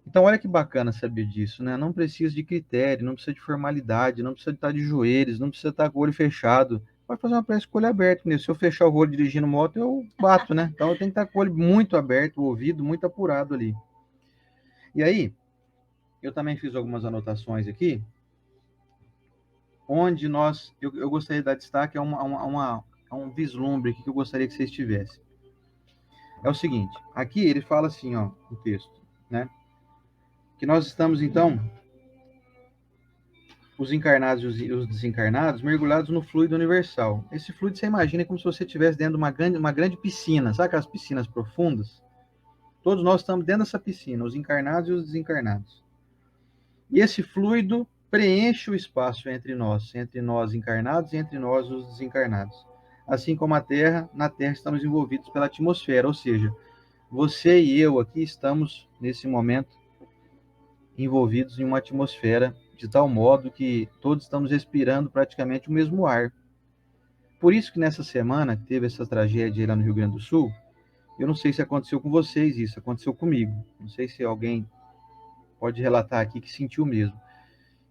Então, olha que bacana saber disso, né? Não precisa de critério, não precisa de formalidade, não precisa estar de joelhos, não precisa estar com o olho fechado. Pode fazer uma prece com o olho aberto mesmo. Se eu fechar o olho dirigindo moto, eu bato, né? Então, eu tenho que estar com o olho muito aberto, o ouvido muito apurado ali. E aí, eu também fiz algumas anotações aqui, onde eu gostaria de dar destaque a um vislumbre aqui que eu gostaria que vocês tivessem. É o seguinte, aqui ele fala assim, ó, no texto, né? Que nós estamos, então, os encarnados e os desencarnados, mergulhados no fluido universal. Esse fluido, você imagina, é como se você estivesse dentro de uma grande piscina, sabe aquelas piscinas profundas? Todos nós estamos dentro dessa piscina, os encarnados e os desencarnados. E esse fluido preenche o espaço entre nós encarnados e entre nós, os desencarnados. Assim como a Terra, na Terra estamos envolvidos pela atmosfera, ou seja, você e eu aqui estamos, nesse momento, envolvidos em uma atmosfera de tal modo que todos estamos respirando praticamente o mesmo ar. Por isso que nessa semana que teve essa tragédia lá no Rio Grande do Sul, eu não sei se aconteceu com vocês isso, aconteceu comigo. Não sei se alguém pode relatar aqui que sentiu mesmo.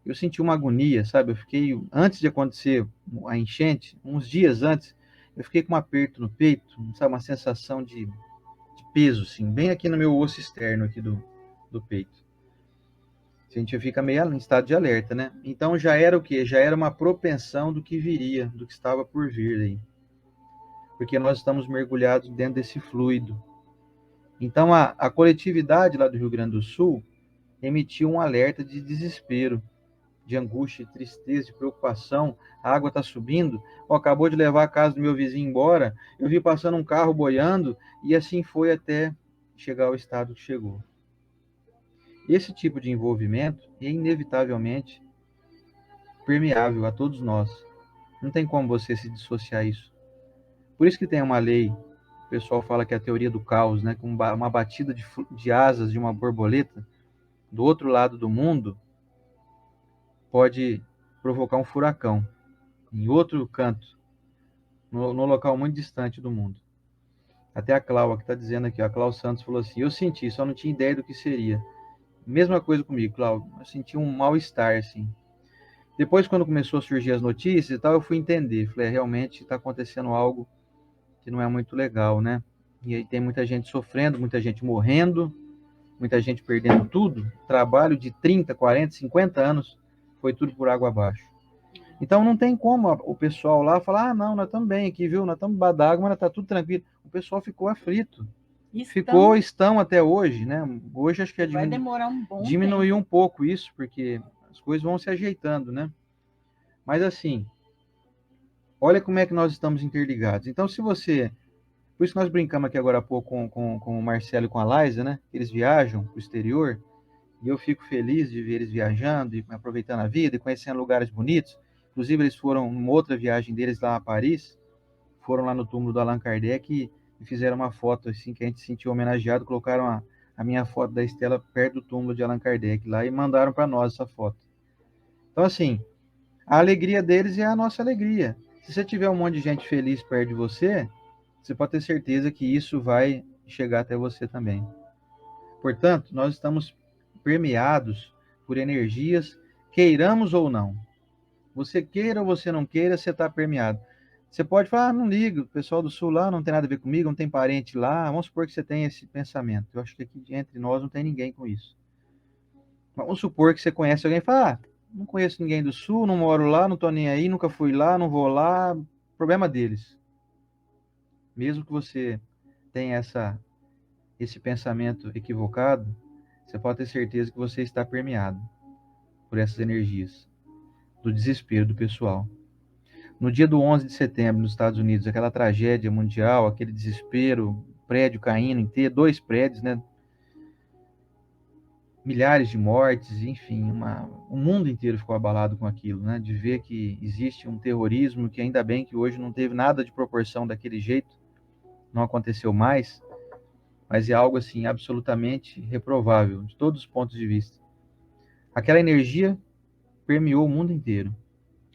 Eu senti uma agonia, sabe? Eu fiquei, antes de acontecer a enchente, uns dias antes, eu fiquei com um aperto no peito, sabe? Uma sensação de peso, assim, bem aqui no meu osso externo aqui do peito. A gente fica meio em estado de alerta, né? Então já era o quê? Já era uma propensão do que viria, do que estava por vir aí. Porque nós estamos mergulhados dentro desse fluido. Então a coletividade lá do Rio Grande do Sul emitiu um alerta de desespero, de angústia, de tristeza, de preocupação. A água está subindo. Acabou de levar a casa do meu vizinho embora. Eu vi passando um carro boiando e assim foi até chegar ao estado que chegou. Esse tipo de envolvimento é inevitavelmente permeável a todos nós. Não tem como você se dissociar isso. Por isso que tem uma lei, o pessoal fala que é a teoria do caos, né? Com uma batida de asas de uma borboleta do outro lado do mundo pode provocar um furacão em outro canto, no local muito distante do mundo. Até a Cláudia que está dizendo aqui, a Cláudia Santos falou assim, eu senti, só não tinha ideia do que seria. Mesma coisa comigo, Cláudia, eu senti um mal-estar, assim. Depois, quando começou a surgir as notícias e tal, eu fui entender. Falei, realmente está acontecendo algo que não é muito legal, né? E aí tem muita gente sofrendo, muita gente morrendo, muita gente perdendo tudo. Trabalho de 30, 40, 50 anos foi tudo por água abaixo. Então não tem como o pessoal lá falar, não, nós estamos bem aqui, viu? Nós estamos embaixo d'água, mas está tudo tranquilo. O pessoal ficou aflito. Estão até hoje, né? Hoje acho que vai demorar um bom diminuiu um pouco isso, porque as coisas vão se ajeitando, né? Mas assim, olha como é que nós estamos interligados. Então, se você. Por isso nós brincamos aqui agora há pouco com o Marcelo e com a Liza, né? Eles viajam para o exterior e eu fico feliz de ver eles viajando e aproveitando a vida e conhecendo lugares bonitos. Inclusive, eles foram numa outra viagem deles lá a Paris, foram lá no túmulo do Allan Kardec e fizeram uma foto assim que a gente se sentiu homenageado, colocaram a minha foto da Estela perto do túmulo de Allan Kardec lá e mandaram para nós essa foto. Então, assim, a alegria deles é a nossa alegria. Se você tiver um monte de gente feliz perto de você, você pode ter certeza que isso vai chegar até você também. Portanto, nós estamos permeados por energias, queiramos ou não. Você queira ou você não queira, você está permeado. Você pode falar, não ligo, o pessoal do Sul lá não tem nada a ver comigo, não tem parente lá. Vamos supor que você tenha esse pensamento. Eu acho que aqui entre nós não tem ninguém com isso. Vamos supor que você conhece alguém e fala, não conheço ninguém do Sul, não moro lá, não estou nem aí, nunca fui lá, não vou lá. Problema deles. Mesmo que você tenha esse pensamento equivocado, você pode ter certeza que você está permeado por essas energias do desespero do pessoal. No dia do 11 de setembro, nos Estados Unidos, aquela tragédia mundial, aquele desespero, prédio caindo inteiro, 2 prédios, né? Milhares de mortes, enfim, o mundo inteiro ficou abalado com aquilo, né? De ver que existe um terrorismo que ainda bem que hoje não teve nada de proporção daquele jeito, não aconteceu mais, mas é algo assim absolutamente reprovável de todos os pontos de vista. Aquela energia permeou o mundo inteiro.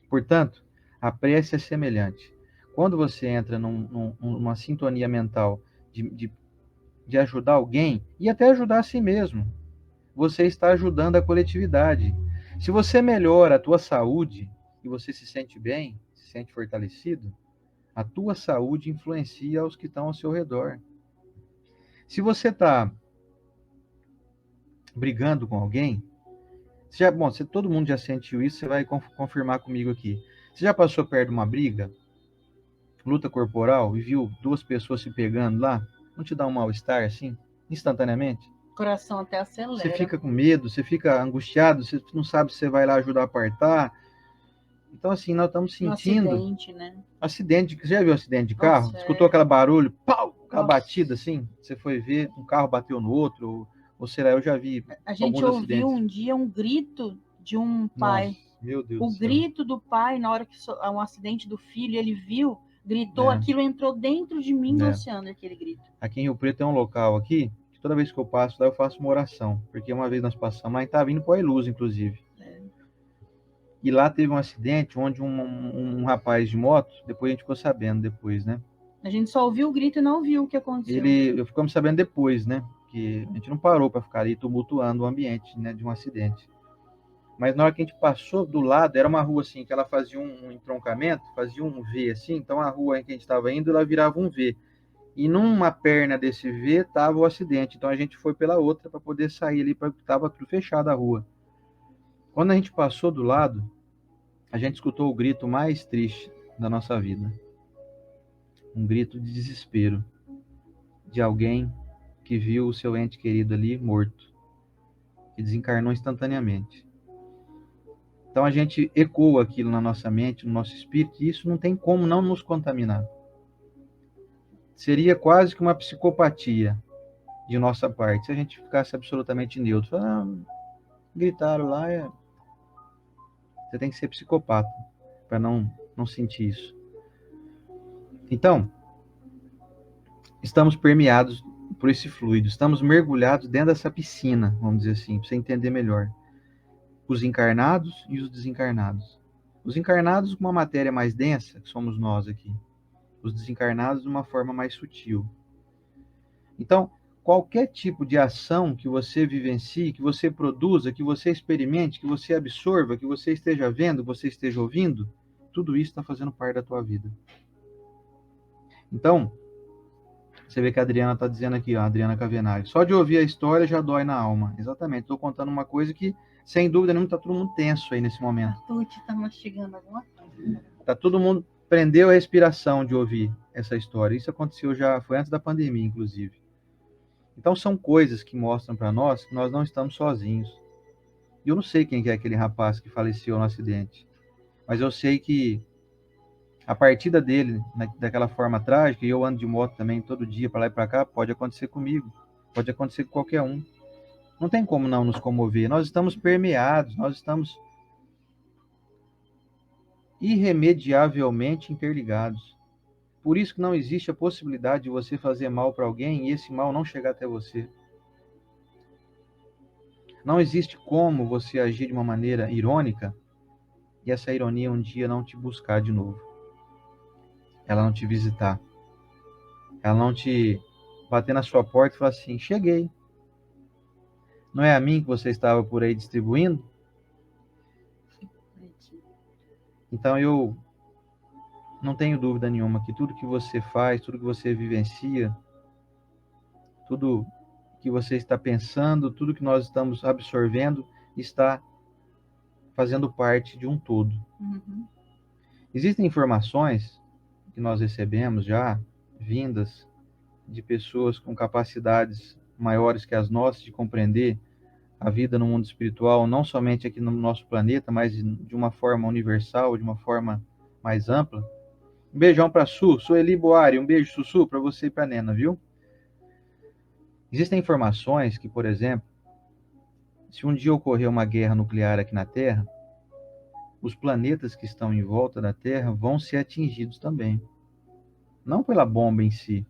Portanto, a prece é semelhante. Quando você entra numa sintonia mental de ajudar alguém e até ajudar a si mesmo, você está ajudando a coletividade. Se você melhora a tua saúde e você se sente bem, se sente fortalecido, a tua saúde influencia os que estão ao seu redor. Se você está brigando com alguém, se todo mundo já sentiu isso, você vai confirmar comigo aqui. Você já passou perto de uma briga, luta corporal, e viu 2 pessoas se pegando lá? Não te dá um mal-estar assim, instantaneamente? O coração até acelera. Você fica com medo, você fica angustiado, você não sabe se você vai lá ajudar a apartar. Então, assim, nós estamos sentindo... Um acidente, né? Acidente, você já viu acidente de carro? Nossa, escutou aquele barulho, pau, aquela batida assim? Você foi ver, um carro bateu no outro, ou será, eu já vi a gente ouviu um dia um grito de um pai. Nossa, meu Deus o grito do pai, na hora que um acidente do filho, ele viu, gritou, aquilo entrou dentro de mim, Luciano, aquele grito. Aqui em Rio Preto tem um local aqui, que toda vez que eu passo lá, eu faço uma oração, porque uma vez nós passamos, mas tá vindo para a luz, inclusive. E lá teve um acidente onde um rapaz de moto, depois a gente ficou sabendo depois, né? A gente só ouviu o grito e não viu o que aconteceu. Eu ficamos sabendo depois, né? Que a gente não parou para ficar ali tumultuando o ambiente, né, de um acidente. Mas na hora que a gente passou do lado, era uma rua assim, que ela fazia um entroncamento, fazia um V assim, então a rua em que a gente estava indo, ela virava um V. E numa perna desse V estava o acidente, então a gente foi pela outra para poder sair ali, porque estava tudo fechado a rua. Quando a gente passou do lado, a gente escutou o grito mais triste da nossa vida. Um grito de desespero de alguém que viu o seu ente querido ali morto, que desencarnou instantaneamente. Então a gente ecoa aquilo na nossa mente, no nosso espírito, e isso não tem como não nos contaminar. Seria quase que uma psicopatia de nossa parte, se a gente ficasse absolutamente neutro. Gritaram lá, você tem que ser psicopata para não sentir isso. Então, estamos permeados por esse fluido, estamos mergulhados dentro dessa piscina, vamos dizer assim, para você entender melhor. Os encarnados e os desencarnados. Os encarnados com uma matéria mais densa, que somos nós aqui. Os desencarnados de uma forma mais sutil. Então, qualquer tipo de ação que você vivencie, que você produza, que você experimente, que você absorva, que você esteja vendo, que você esteja ouvindo, tudo isso está fazendo parte da tua vida. Então, você vê que a Adriana está dizendo aqui, ó, a Adriana Cavenaghi, só de ouvir a história já dói na alma. Exatamente, estou contando uma coisa que, sem dúvida nenhuma, está todo mundo tenso aí nesse momento. A Tuti está mastigando alguma coisa. Tá todo mundo prendeu a respiração de ouvir essa história. Isso aconteceu já, foi antes da pandemia, inclusive. Então são coisas que mostram para nós que nós não estamos sozinhos. E eu não sei quem é aquele rapaz que faleceu no acidente, mas eu sei que a partida dele, daquela forma trágica, e eu ando de moto também todo dia para lá e para cá, pode acontecer comigo, pode acontecer com qualquer um. Não tem como não nos comover. Nós estamos permeados, nós estamos irremediavelmente interligados. Por isso que não existe a possibilidade de você fazer mal para alguém e esse mal não chegar até você. Não existe como você agir de uma maneira irônica e essa ironia um dia não te buscar de novo. Ela não te visitar. Ela não te bater na sua porta e falar assim, cheguei. Não é a mim que você estava por aí distribuindo? Então eu não tenho dúvida nenhuma que tudo que você faz, tudo que você vivencia, tudo que você está pensando, tudo que nós estamos absorvendo, está fazendo parte de um todo. Uhum. Existem informações que nós recebemos já, vindas de pessoas com capacidades maiores que as nossas de compreender a vida no mundo espiritual, não somente aqui no nosso planeta, mas de uma forma universal, de uma forma mais ampla. Um beijão para Sueli Boari, um beijo, Sussu, para você e para Nena, viu? Existem informações que, por exemplo, se um dia ocorrer uma guerra nuclear aqui na Terra, os planetas que estão em volta da Terra vão ser atingidos também. Não pela bomba em si,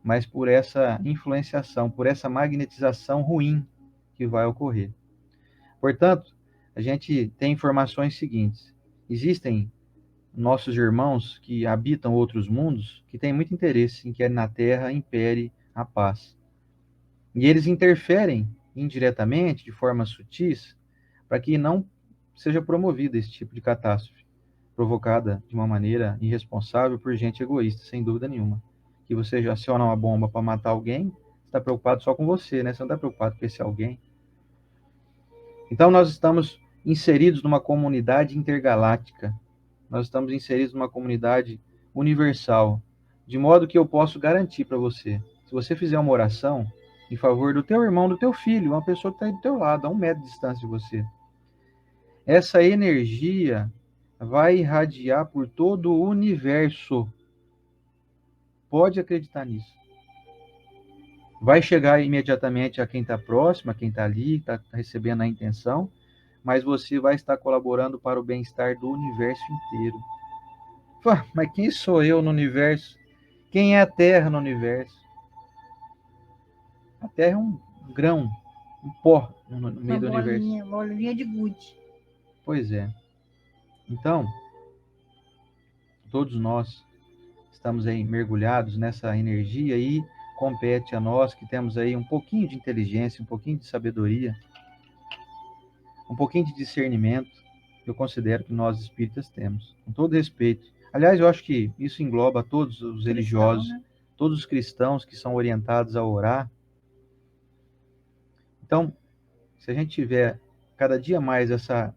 mas por essa influenciação, por essa magnetização ruim que vai ocorrer. Portanto, a gente tem informações seguintes. Existem nossos irmãos que habitam outros mundos que têm muito interesse em que na Terra impere a paz. E eles interferem indiretamente, de forma sutis, para que não seja promovida esse tipo de catástrofe, provocada de uma maneira irresponsável por gente egoísta, sem dúvida nenhuma. Que você já aciona uma bomba para matar alguém, está preocupado só com você, né? Você não está preocupado com esse alguém. Então nós estamos inseridos numa comunidade intergaláctica. Nós estamos inseridos numa comunidade universal, de modo que eu posso garantir para você, se você fizer uma oração em favor do teu irmão, do teu filho, uma pessoa que está aí do teu lado, a 1 metro de distância de você, essa energia vai irradiar por todo o universo. Pode acreditar nisso. Vai chegar imediatamente a quem está próximo, a quem está ali, está recebendo a intenção, mas você vai estar colaborando para o bem-estar do universo inteiro. Mas quem sou eu no universo? Quem é a Terra no universo? A Terra é um grão, um pó no meio do universo. Uma bolinha de gude. Pois é. Então, todos nós estamos aí mergulhados nessa energia e compete a nós que temos aí um pouquinho de inteligência, um pouquinho de sabedoria, um pouquinho de discernimento. Eu considero que nós espíritas temos, com todo respeito. Aliás, eu acho que isso engloba todos os religiosos, né? Todos os cristãos que são orientados a orar. Então, se a gente tiver cada dia mais essa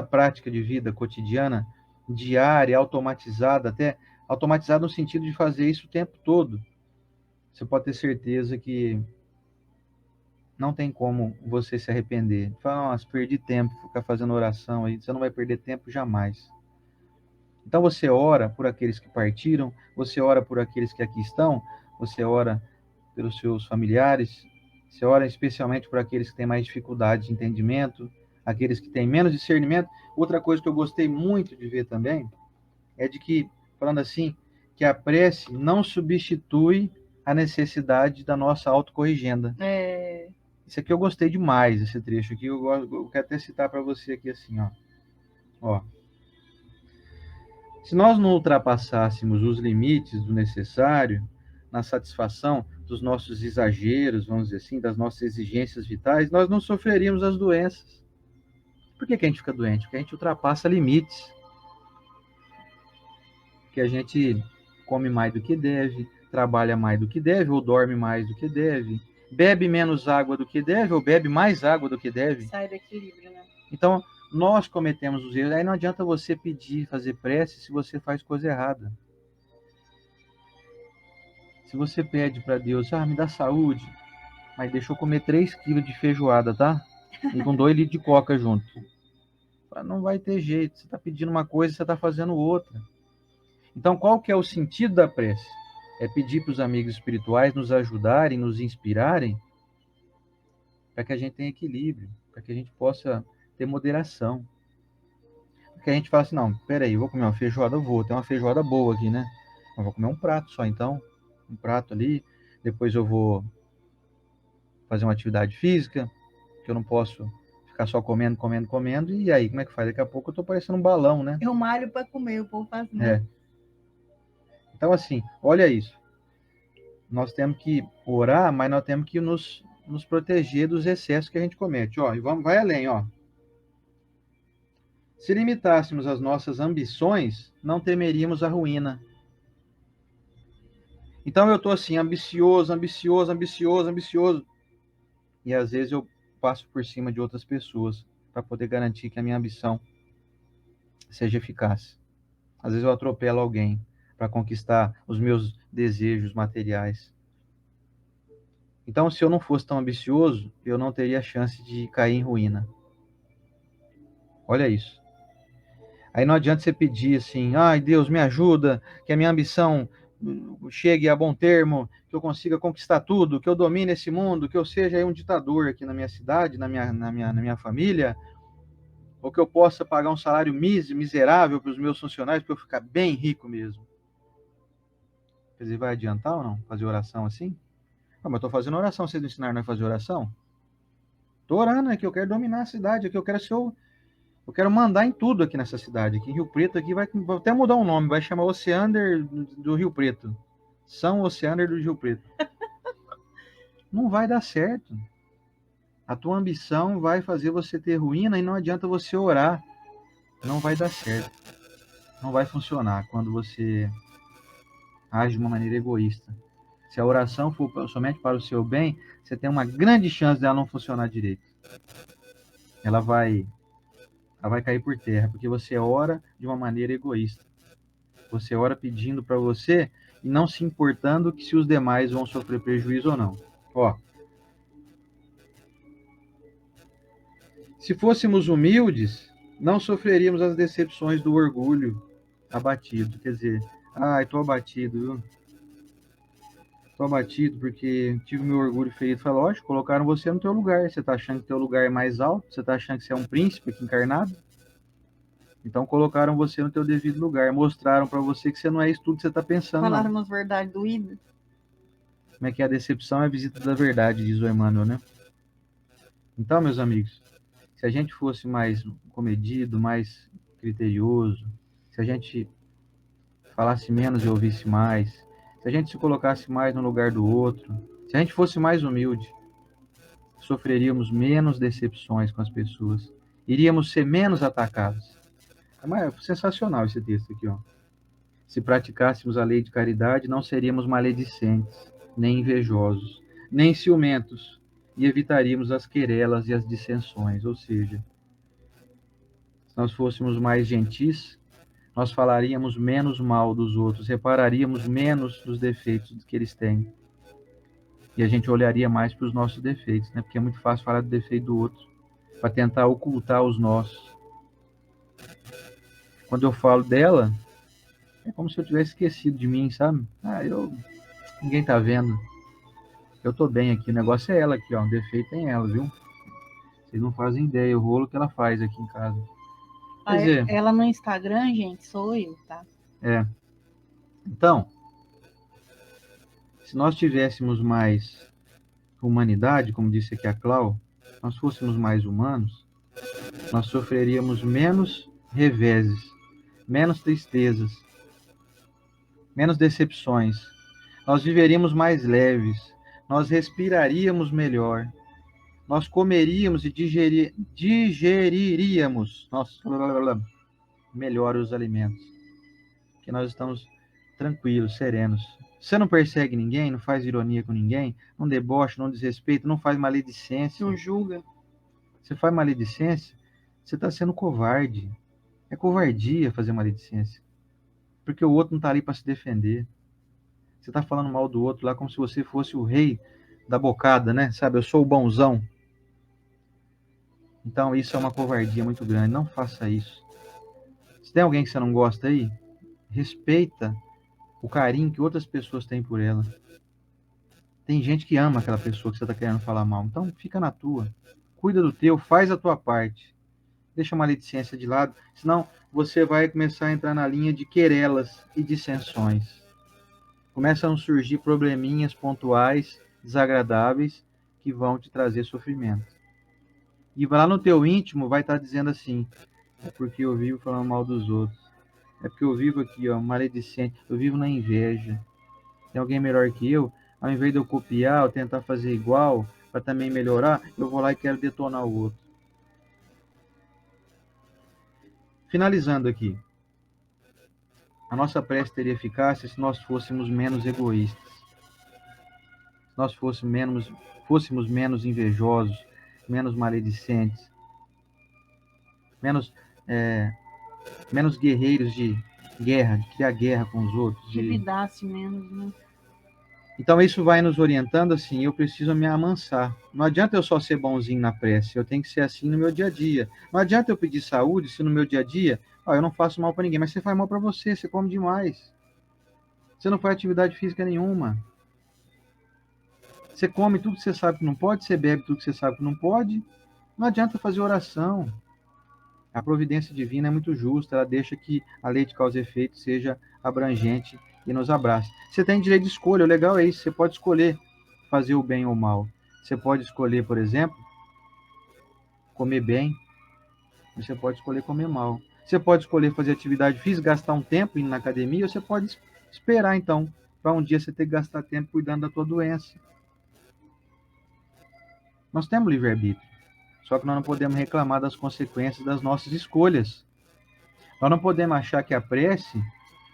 prática de vida cotidiana, diária, automatizada, até automatizada no sentido de fazer isso o tempo todo, você pode ter certeza que não tem como você se arrepender. Fala, nossa, perdi tempo, ficar fazendo oração aí. Você não vai perder tempo jamais. Então você ora por aqueles que partiram, você ora por aqueles que aqui estão, você ora pelos seus familiares, você ora especialmente por aqueles que têm mais dificuldade de entendimento, aqueles que têm menos discernimento. Outra coisa que eu gostei muito de ver também é de que, falando assim, que a prece não substitui a necessidade da nossa autocorrigenda. Isso aqui eu gostei demais, esse trecho aqui. Eu quero até citar para você aqui assim, ó. Se nós não ultrapassássemos os limites do necessário, na satisfação dos nossos exageros, vamos dizer assim, das nossas exigências vitais, nós não sofreríamos as doenças. Por que que a gente fica doente? Porque a gente ultrapassa limites. Que a gente come mais do que deve, trabalha mais do que deve, ou dorme mais do que deve, bebe menos água do que deve, ou bebe mais água do que deve. Sai do equilíbrio, né? Então, nós cometemos os erros. Aí não adianta você pedir, fazer prece, se você faz coisa errada. Se você pede para Deus, me dá saúde, mas deixa eu comer 3 quilos de feijoada, tá? E com 2 litros de coca junto. Não vai ter jeito. Você está pedindo uma coisa, você está fazendo outra. Então, qual que é o sentido da prece? É pedir para os amigos espirituais nos ajudarem, nos inspirarem, para que a gente tenha equilíbrio, para que a gente possa ter moderação. Porque a gente fala assim, não, peraí, vou comer uma feijoada, tem uma feijoada boa aqui, né? Eu vou comer um prato só, então, um prato ali, depois eu vou fazer uma atividade física, que eu não posso ficar só comendo, e aí, como é que faz? Daqui a pouco eu tô parecendo um balão, né? Eu malho para comer, o povo faz, né? Então, assim, olha isso. Nós temos que orar, mas nós temos que nos proteger dos excessos que a gente comete. E vai além, Se limitássemos as nossas ambições, não temeríamos a ruína. Então eu estou assim, ambicioso. E às vezes eu passo por cima de outras pessoas para poder garantir que a minha ambição seja eficaz. Às vezes eu atropelo alguém para conquistar os meus desejos materiais. Então, se eu não fosse tão ambicioso, eu não teria chance de cair em ruína. Olha isso. Aí não adianta você pedir assim, ai Deus, me ajuda, que a minha ambição chegue a bom termo, que eu consiga conquistar tudo, que eu domine esse mundo, que eu seja aí um ditador aqui na minha cidade, na minha família, ou que eu possa pagar um salário miserável para os meus funcionários, para eu ficar bem rico mesmo. Quer dizer, vai adiantar ou não fazer oração assim? Mas eu estou fazendo oração, vocês não ensinaram a fazer oração? Estou orando aqui, eu quero dominar a cidade, aqui eu quero mandar em tudo aqui nessa cidade. Aqui em Rio Preto aqui vai até mudar o nome, vai chamar Oceander do Rio Preto. São Oceander do Rio Preto. Não vai dar certo. A tua ambição vai fazer você ter ruína e não adianta você orar. Não vai dar certo. Não vai funcionar quando você age de uma maneira egoísta. Se a oração for somente para o seu bem, você tem uma grande chance dela não funcionar direito. Ela vai cair por terra, porque você ora de uma maneira egoísta. Você ora pedindo para você e não se importando que se os demais vão sofrer prejuízo ou não. Se fôssemos humildes, não sofreríamos as decepções do orgulho abatido. Quer dizer, estou abatido, viu? Estou abatido porque tive meu orgulho ferido. Foi lógico, colocaram você no teu lugar. Você está achando que teu lugar é mais alto? Você está achando que você é um príncipe aqui encarnado? Então colocaram você no teu devido lugar. Mostraram para você que você não é isso tudo que você está pensando. Falaram umas verdades doídas. Como é que a decepção é a visita da verdade, diz o Emmanuel, né? Então, meus amigos, se a gente fosse mais comedido, mais criterioso, se a gente falasse menos e ouvisse mais, se a gente se colocasse mais no lugar do outro, se a gente fosse mais humilde, sofreríamos menos decepções com as pessoas, iríamos ser menos atacados. É sensacional esse texto aqui, Se praticássemos a lei de caridade, não seríamos maledicentes, nem invejosos, nem ciumentos, e evitaríamos as querelas e as dissensões. Ou seja, se nós fôssemos mais gentis, nós falaríamos menos mal dos outros, repararíamos menos dos defeitos que eles têm. E a gente olharia mais para os nossos defeitos, né? Porque é muito fácil falar do defeito do outro, para tentar ocultar os nossos. Quando eu falo dela, é como se eu tivesse esquecido de mim, sabe? Ninguém tá vendo. Eu tô bem aqui, o negócio é ela aqui, o defeito é ela, viu? Vocês não fazem ideia o rolo que ela faz aqui em casa. Quer dizer, ela no Instagram, gente, sou eu, tá? Então, se nós tivéssemos mais humanidade, como disse aqui a Clau, se nós fôssemos mais humanos, nós sofreríamos menos reveses, menos tristezas, menos decepções. nós viveríamos mais leves, nós respiraríamos melhor, nós comeríamos e digeriríamos melhor os alimentos, que nós estamos tranquilos, serenos. Você não persegue ninguém, não faz ironia com ninguém, não debocha, não desrespeita, não faz maledicência. Não julga. Você faz maledicência, você está sendo covarde. É covardia fazer maledicência. Porque o outro não está ali para se defender. Você está falando mal do outro lá como se você fosse o rei da bocada, né? Sabe, eu sou o bonzão. Então isso é uma covardia muito grande. Não faça isso. Se tem alguém que você não gosta aí, respeita o carinho que outras pessoas têm por ela. Tem gente que ama aquela pessoa que você está querendo falar mal. Então fica na tua. Cuida do teu, faz a tua parte. Deixa a maledicência de lado, senão você vai começar a entrar na linha de querelas e dissensões. Começam a surgir probleminhas pontuais, desagradáveis, que vão te trazer sofrimento. E lá no teu íntimo vai estar dizendo assim, é porque eu vivo falando mal dos outros. É porque eu vivo aqui, ó, maledicente, eu vivo na inveja. Tem alguém melhor que eu, ao invés de eu copiar, ou tentar fazer igual, para também melhorar, eu vou lá e quero detonar o outro. Finalizando aqui, a nossa prece teria eficácia se nós fôssemos menos egoístas, se nós fôssemos menos invejosos, menos maledicentes, menos, menos guerreiros de guerra, de criar guerra com os outros. Duvidasse menos, né? Então isso vai nos orientando assim, eu preciso me amansar. Não adianta eu só ser bonzinho na prece, eu tenho que ser assim no meu dia a dia. Não adianta eu pedir saúde se no meu dia a dia, eu não faço mal para ninguém, mas você faz mal para você, você come demais. Você não faz atividade física nenhuma. Você come tudo que você sabe que não pode, você bebe tudo que você sabe que não pode. Não adianta fazer oração. A providência divina é muito justa, ela deixa que a lei de causa e efeito seja abrangente e nos abrace. Você tem direito de escolha, o legal é isso, você pode escolher fazer o bem ou o mal. Você pode escolher, por exemplo, comer bem, você pode escolher comer mal. Você pode escolher fazer atividade física, gastar um tempo indo na academia, ou você pode esperar, então, para um dia você ter que gastar tempo cuidando da tua doença. Nós temos livre-arbítrio, só que nós não podemos reclamar das consequências das nossas escolhas. Nós não podemos achar que a prece,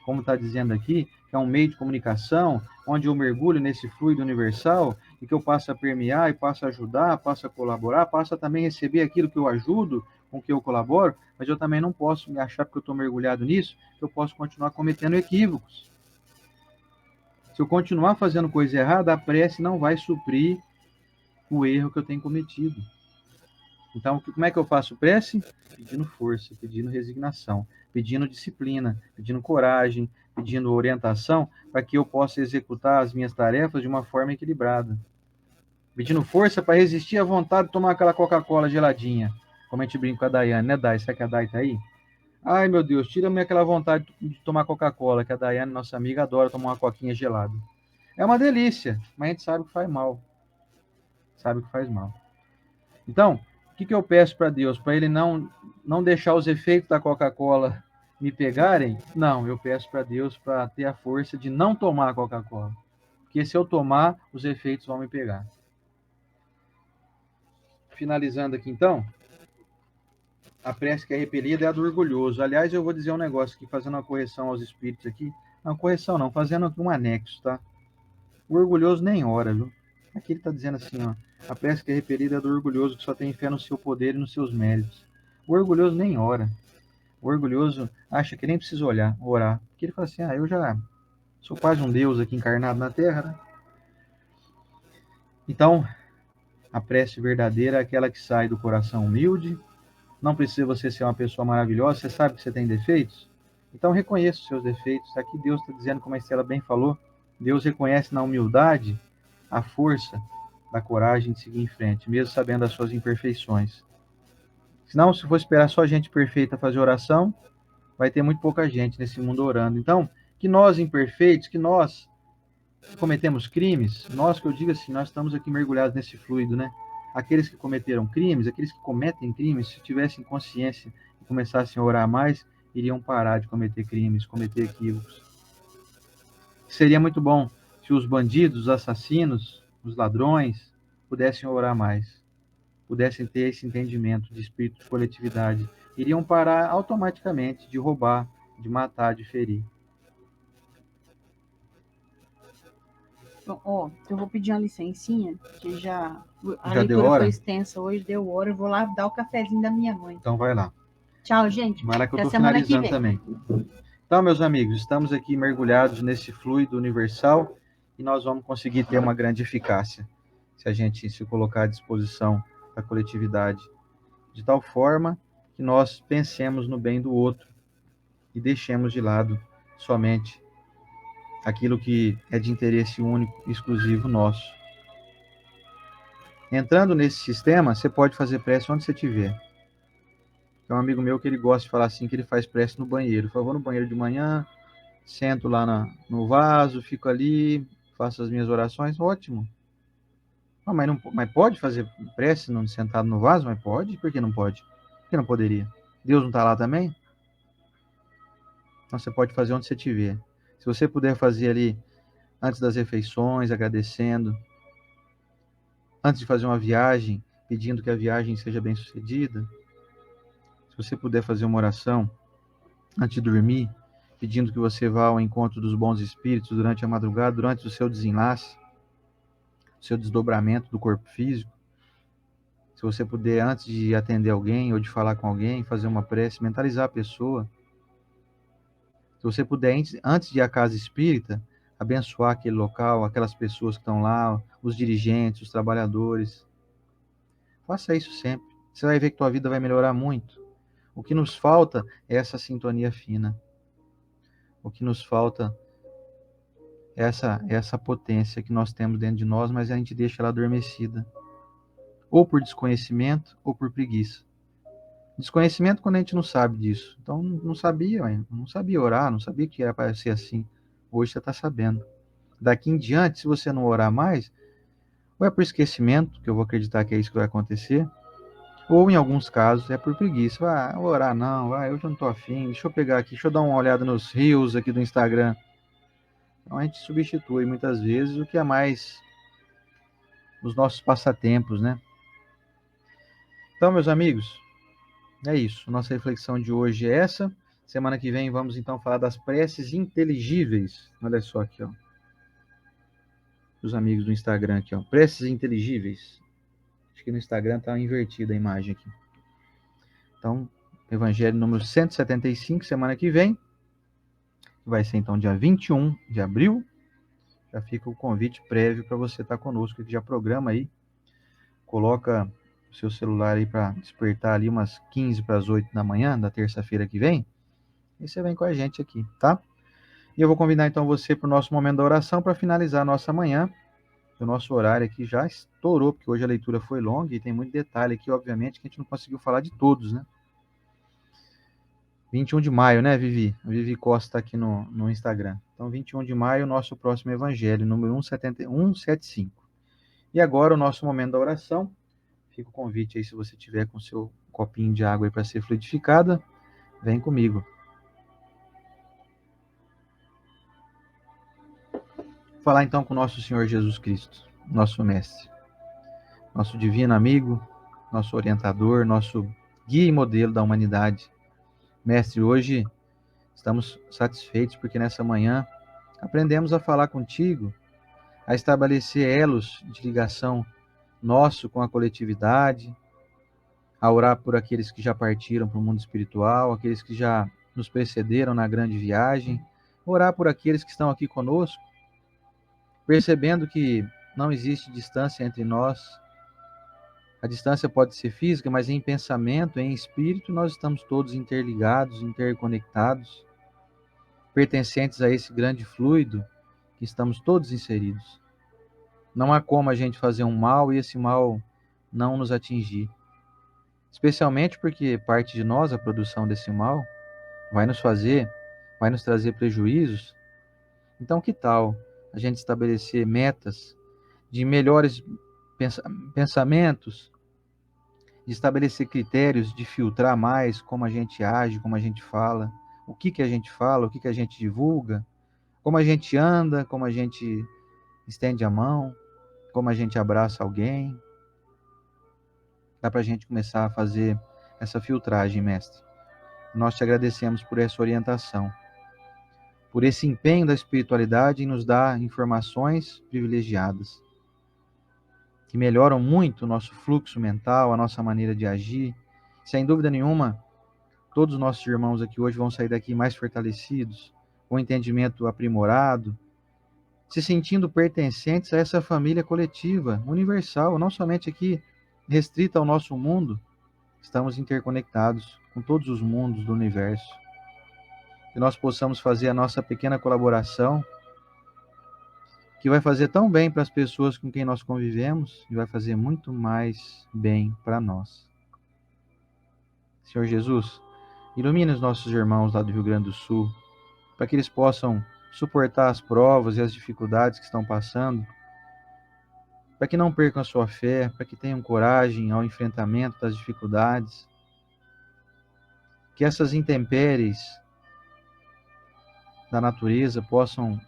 como está dizendo aqui, que é um meio de comunicação, onde eu mergulho nesse fluido universal e que eu passo a permear e passo a ajudar, passo a colaborar, passo a também receber aquilo que eu ajudo, com que eu colaboro, mas eu também não posso me achar, porque eu estou mergulhado nisso, que eu posso continuar cometendo equívocos. Se eu continuar fazendo coisa errada, a prece não vai suprir o erro que eu tenho cometido. Então, como é que eu faço prece? Pedindo força, pedindo resignação, pedindo disciplina, pedindo coragem, pedindo orientação, para que eu possa executar as minhas tarefas de uma forma equilibrada. Pedindo força para resistir à vontade de tomar aquela Coca-Cola geladinha. Como a gente brinca com a Daiane, né, Dai? Será que a Dai tá aí? Ai, meu Deus, tira-me aquela vontade de tomar Coca-Cola, que a Daiane, nossa amiga, adora tomar uma coquinha gelada. É uma delícia, mas a gente sabe que faz mal. Sabe que faz mal. Então, o que eu peço para Deus? Para Ele não deixar os efeitos da Coca-Cola me pegarem? Não, eu peço para Deus para ter a força de não tomar a Coca-Cola. Porque se eu tomar, os efeitos vão me pegar. Finalizando aqui então, a prece que é repelida é a do orgulhoso. Aliás, eu vou dizer um negócio aqui, fazendo uma correção aos espíritos aqui. Não, correção não, fazendo aqui um anexo, tá? O orgulhoso nem ora, viu? Aqui ele está dizendo assim, ó, a prece que é repelida é do orgulhoso que só tem fé no seu poder e nos seus méritos. O orgulhoso nem ora. O orgulhoso acha que nem precisa orar. Porque ele fala assim, eu já sou quase um Deus aqui encarnado na Terra, né? Então, a prece verdadeira é aquela que sai do coração humilde. Não precisa você ser uma pessoa maravilhosa, você sabe que você tem defeitos? Então reconheça os seus defeitos. Aqui Deus está dizendo, como a Estela bem falou, Deus reconhece na humildade a força da coragem de seguir em frente, mesmo sabendo as suas imperfeições. Senão, se for esperar só gente perfeita fazer oração, vai ter muito pouca gente nesse mundo orando. Então, que nós imperfeitos, que nós cometemos crimes, nós que eu digo assim, nós estamos aqui mergulhados nesse fluido, né? Aqueles que cometeram crimes, aqueles que cometem crimes, se tivessem consciência e começassem a orar mais, iriam parar de cometer crimes, cometer equívocos. Seria muito bom se os bandidos, os assassinos, os ladrões pudessem orar mais, pudessem ter esse entendimento de espírito de coletividade, iriam parar automaticamente de roubar, de matar, de ferir. Ó, eu vou pedir uma licencinha, que a Já deu leitura hora? foi extensa hoje, deu hora. Eu vou lá dar o cafezinho da minha mãe. Então vai lá. Tchau, gente. Vai lá que eu Até estou semana que finalizando vem. também. Então, meus amigos, estamos aqui mergulhados nesse fluido universal e nós vamos conseguir ter uma grande eficácia se a gente se colocar à disposição da coletividade, de tal forma que nós pensemos no bem do outro e deixemos de lado somente aquilo que é de interesse único, exclusivo nosso. Entrando nesse sistema, você pode fazer prece onde você estiver. Tem um amigo meu que ele gosta de falar assim, que ele faz prece no banheiro. Eu vou no banheiro de manhã, sento lá no vaso, fico ali, faço as minhas orações, ótimo. Ah, mas pode fazer prece não sentado no vaso? Mas pode? Por que não pode? Por que não poderia? Deus não está lá também? Então você pode fazer onde você estiver. Se você puder fazer ali antes das refeições, agradecendo, antes de fazer uma viagem, pedindo que a viagem seja bem sucedida, se você puder fazer uma oração antes de dormir, pedindo que você vá ao encontro dos bons espíritos durante a madrugada, durante o seu desenlace, o seu desdobramento do corpo físico. Se você puder, antes de atender alguém ou de falar com alguém, fazer uma prece, mentalizar a pessoa. Se você puder, antes de ir à casa espírita, abençoar aquele local, aquelas pessoas que estão lá, os dirigentes, os trabalhadores. Faça isso sempre. Você vai ver que tua vida vai melhorar muito. O que nos falta é essa sintonia fina. O que nos falta é essa potência que nós temos dentro de nós, mas a gente deixa ela adormecida. Ou por desconhecimento, ou por preguiça. Desconhecimento quando a gente não sabe disso. Então, não sabia, não sabia orar, não sabia que era para ser assim. Hoje você está sabendo. Daqui em diante, se você não orar mais, ou é por esquecimento, que eu vou acreditar que é isso que vai acontecer, ou em alguns casos é por preguiça. Orar não, hoje eu não estou afim, deixa eu pegar aqui, deixa eu dar uma olhada nos reels aqui do Instagram. Então a gente substitui muitas vezes o que é mais os nossos passatempos, né? Então, meus amigos, é isso. Nossa reflexão de hoje é essa. Semana que vem vamos então falar das preces inteligíveis. Olha só aqui, ó. Os amigos do Instagram aqui, ó. Preces inteligíveis. Acho que no Instagram tá invertida a imagem aqui. Então, Evangelho número 175, semana que vem. Vai ser então dia 21 de abril. Já fica o convite prévio para você estar conosco, que já programa aí. Coloca o seu celular aí para despertar ali umas 15 para as 8 da manhã, da terça-feira que vem. E você vem com a gente aqui, tá? E eu vou convidar então você para o nosso momento da oração para finalizar a nossa manhã. O nosso horário aqui já estourou, porque hoje a leitura foi longa e tem muito detalhe aqui, obviamente, que a gente não conseguiu falar de todos, né? 21 de maio, né, Vivi? A Vivi Costa está aqui no Instagram. Então, 21 de maio, nosso próximo evangelho, número 175. E agora o nosso momento da oração. Fica o convite aí, se você tiver com seu copinho de água aí para ser fluidificada, vem comigo. Vou falar então com o nosso Senhor Jesus Cristo, nosso mestre, nosso divino amigo, nosso orientador, nosso guia e modelo da humanidade. Mestre, hoje estamos satisfeitos porque nessa manhã aprendemos a falar contigo, a estabelecer elos de ligação nosso com a coletividade, a orar por aqueles que já partiram para o mundo espiritual, aqueles que já nos precederam na grande viagem, orar por aqueles que estão aqui conosco, percebendo que não existe distância entre nós. A distância pode ser física, mas em pensamento, em espírito, nós estamos todos interligados, interconectados, pertencentes a esse grande fluido que estamos todos inseridos. Não há como a gente fazer um mal e esse mal não nos atingir. Especialmente porque parte de nós, a produção desse mal, vai nos trazer prejuízos. Então, que tal a gente estabelecer metas de melhores pensamentos, de estabelecer critérios, de filtrar mais como a gente age, como a gente fala, o que a gente fala, o que a gente divulga, como a gente anda, como a gente estende a mão, como a gente abraça alguém. Dá para a gente começar a fazer essa filtragem, mestre. Nós te agradecemos por essa orientação, por esse empenho da espiritualidade em nos dar informações privilegiadas, que melhoram muito o nosso fluxo mental, a nossa maneira de agir. Sem dúvida nenhuma, todos os nossos irmãos aqui hoje vão sair daqui mais fortalecidos, com entendimento aprimorado, se sentindo pertencentes a essa família coletiva, universal, não somente aqui restrita ao nosso mundo. Estamos interconectados com todos os mundos do universo. Que nós possamos fazer a nossa pequena colaboração, que vai fazer tão bem para as pessoas com quem nós convivemos e vai fazer muito mais bem para nós. Senhor Jesus, ilumine os nossos irmãos lá do Rio Grande do Sul, para que eles possam suportar as provas e as dificuldades que estão passando, para que não percam a sua fé, para que tenham coragem ao enfrentamento das dificuldades, que essas intempéries da natureza possam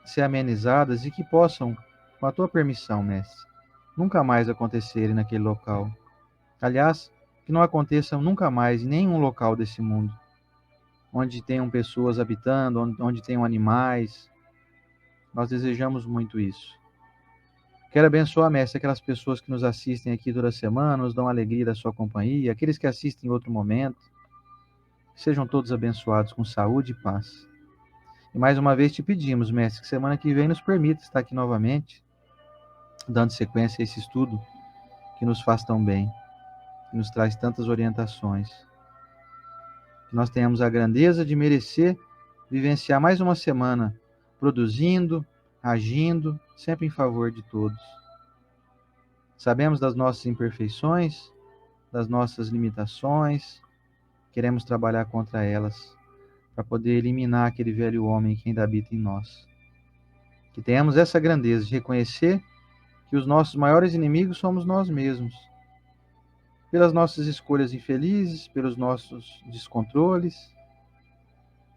ser amenizadas e que possam, com a tua permissão, mestre, nunca mais acontecerem naquele local. Aliás, que não aconteçam nunca mais em nenhum local desse mundo, onde tenham pessoas habitando, onde tenham animais. Nós desejamos muito isso. Quero abençoar, mestre, aquelas pessoas que nos assistem aqui toda semana, nos dão alegria da sua companhia, aqueles que assistem em outro momento. Sejam todos abençoados com saúde e paz. E mais uma vez te pedimos, mestre, que semana que vem nos permita estar aqui novamente, dando sequência a esse estudo que nos faz tão bem, que nos traz tantas orientações. Que nós tenhamos a grandeza de merecer vivenciar mais uma semana, produzindo, agindo, sempre em favor de todos. Sabemos das nossas imperfeições, das nossas limitações, queremos trabalhar contra elas, para poder eliminar aquele velho homem que ainda habita em nós. Que tenhamos essa grandeza de reconhecer que os nossos maiores inimigos somos nós mesmos, pelas nossas escolhas infelizes, pelos nossos descontroles,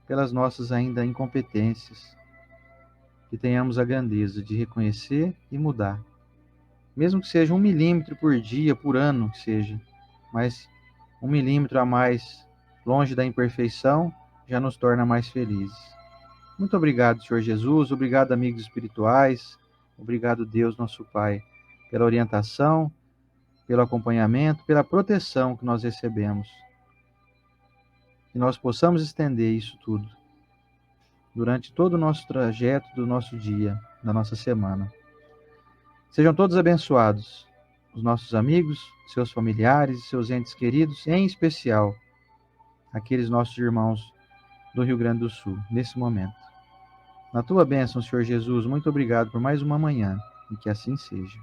pelas nossas ainda incompetências. Que tenhamos a grandeza de reconhecer e mudar, mesmo que seja 1 milímetro por dia, por ano que seja, mas 1 milímetro a mais longe da imperfeição já nos torna mais felizes. Muito obrigado, Senhor Jesus, obrigado, amigos espirituais, obrigado, Deus, nosso Pai, pela orientação, pelo acompanhamento, pela proteção que nós recebemos. Que nós possamos estender isso tudo durante todo o nosso trajeto do nosso dia, da nossa semana. Sejam todos abençoados, os nossos amigos, seus familiares e seus entes queridos, em especial aqueles nossos irmãos do Rio Grande do Sul, nesse momento. Na tua bênção, Senhor Jesus, muito obrigado por mais uma manhã, e que assim seja.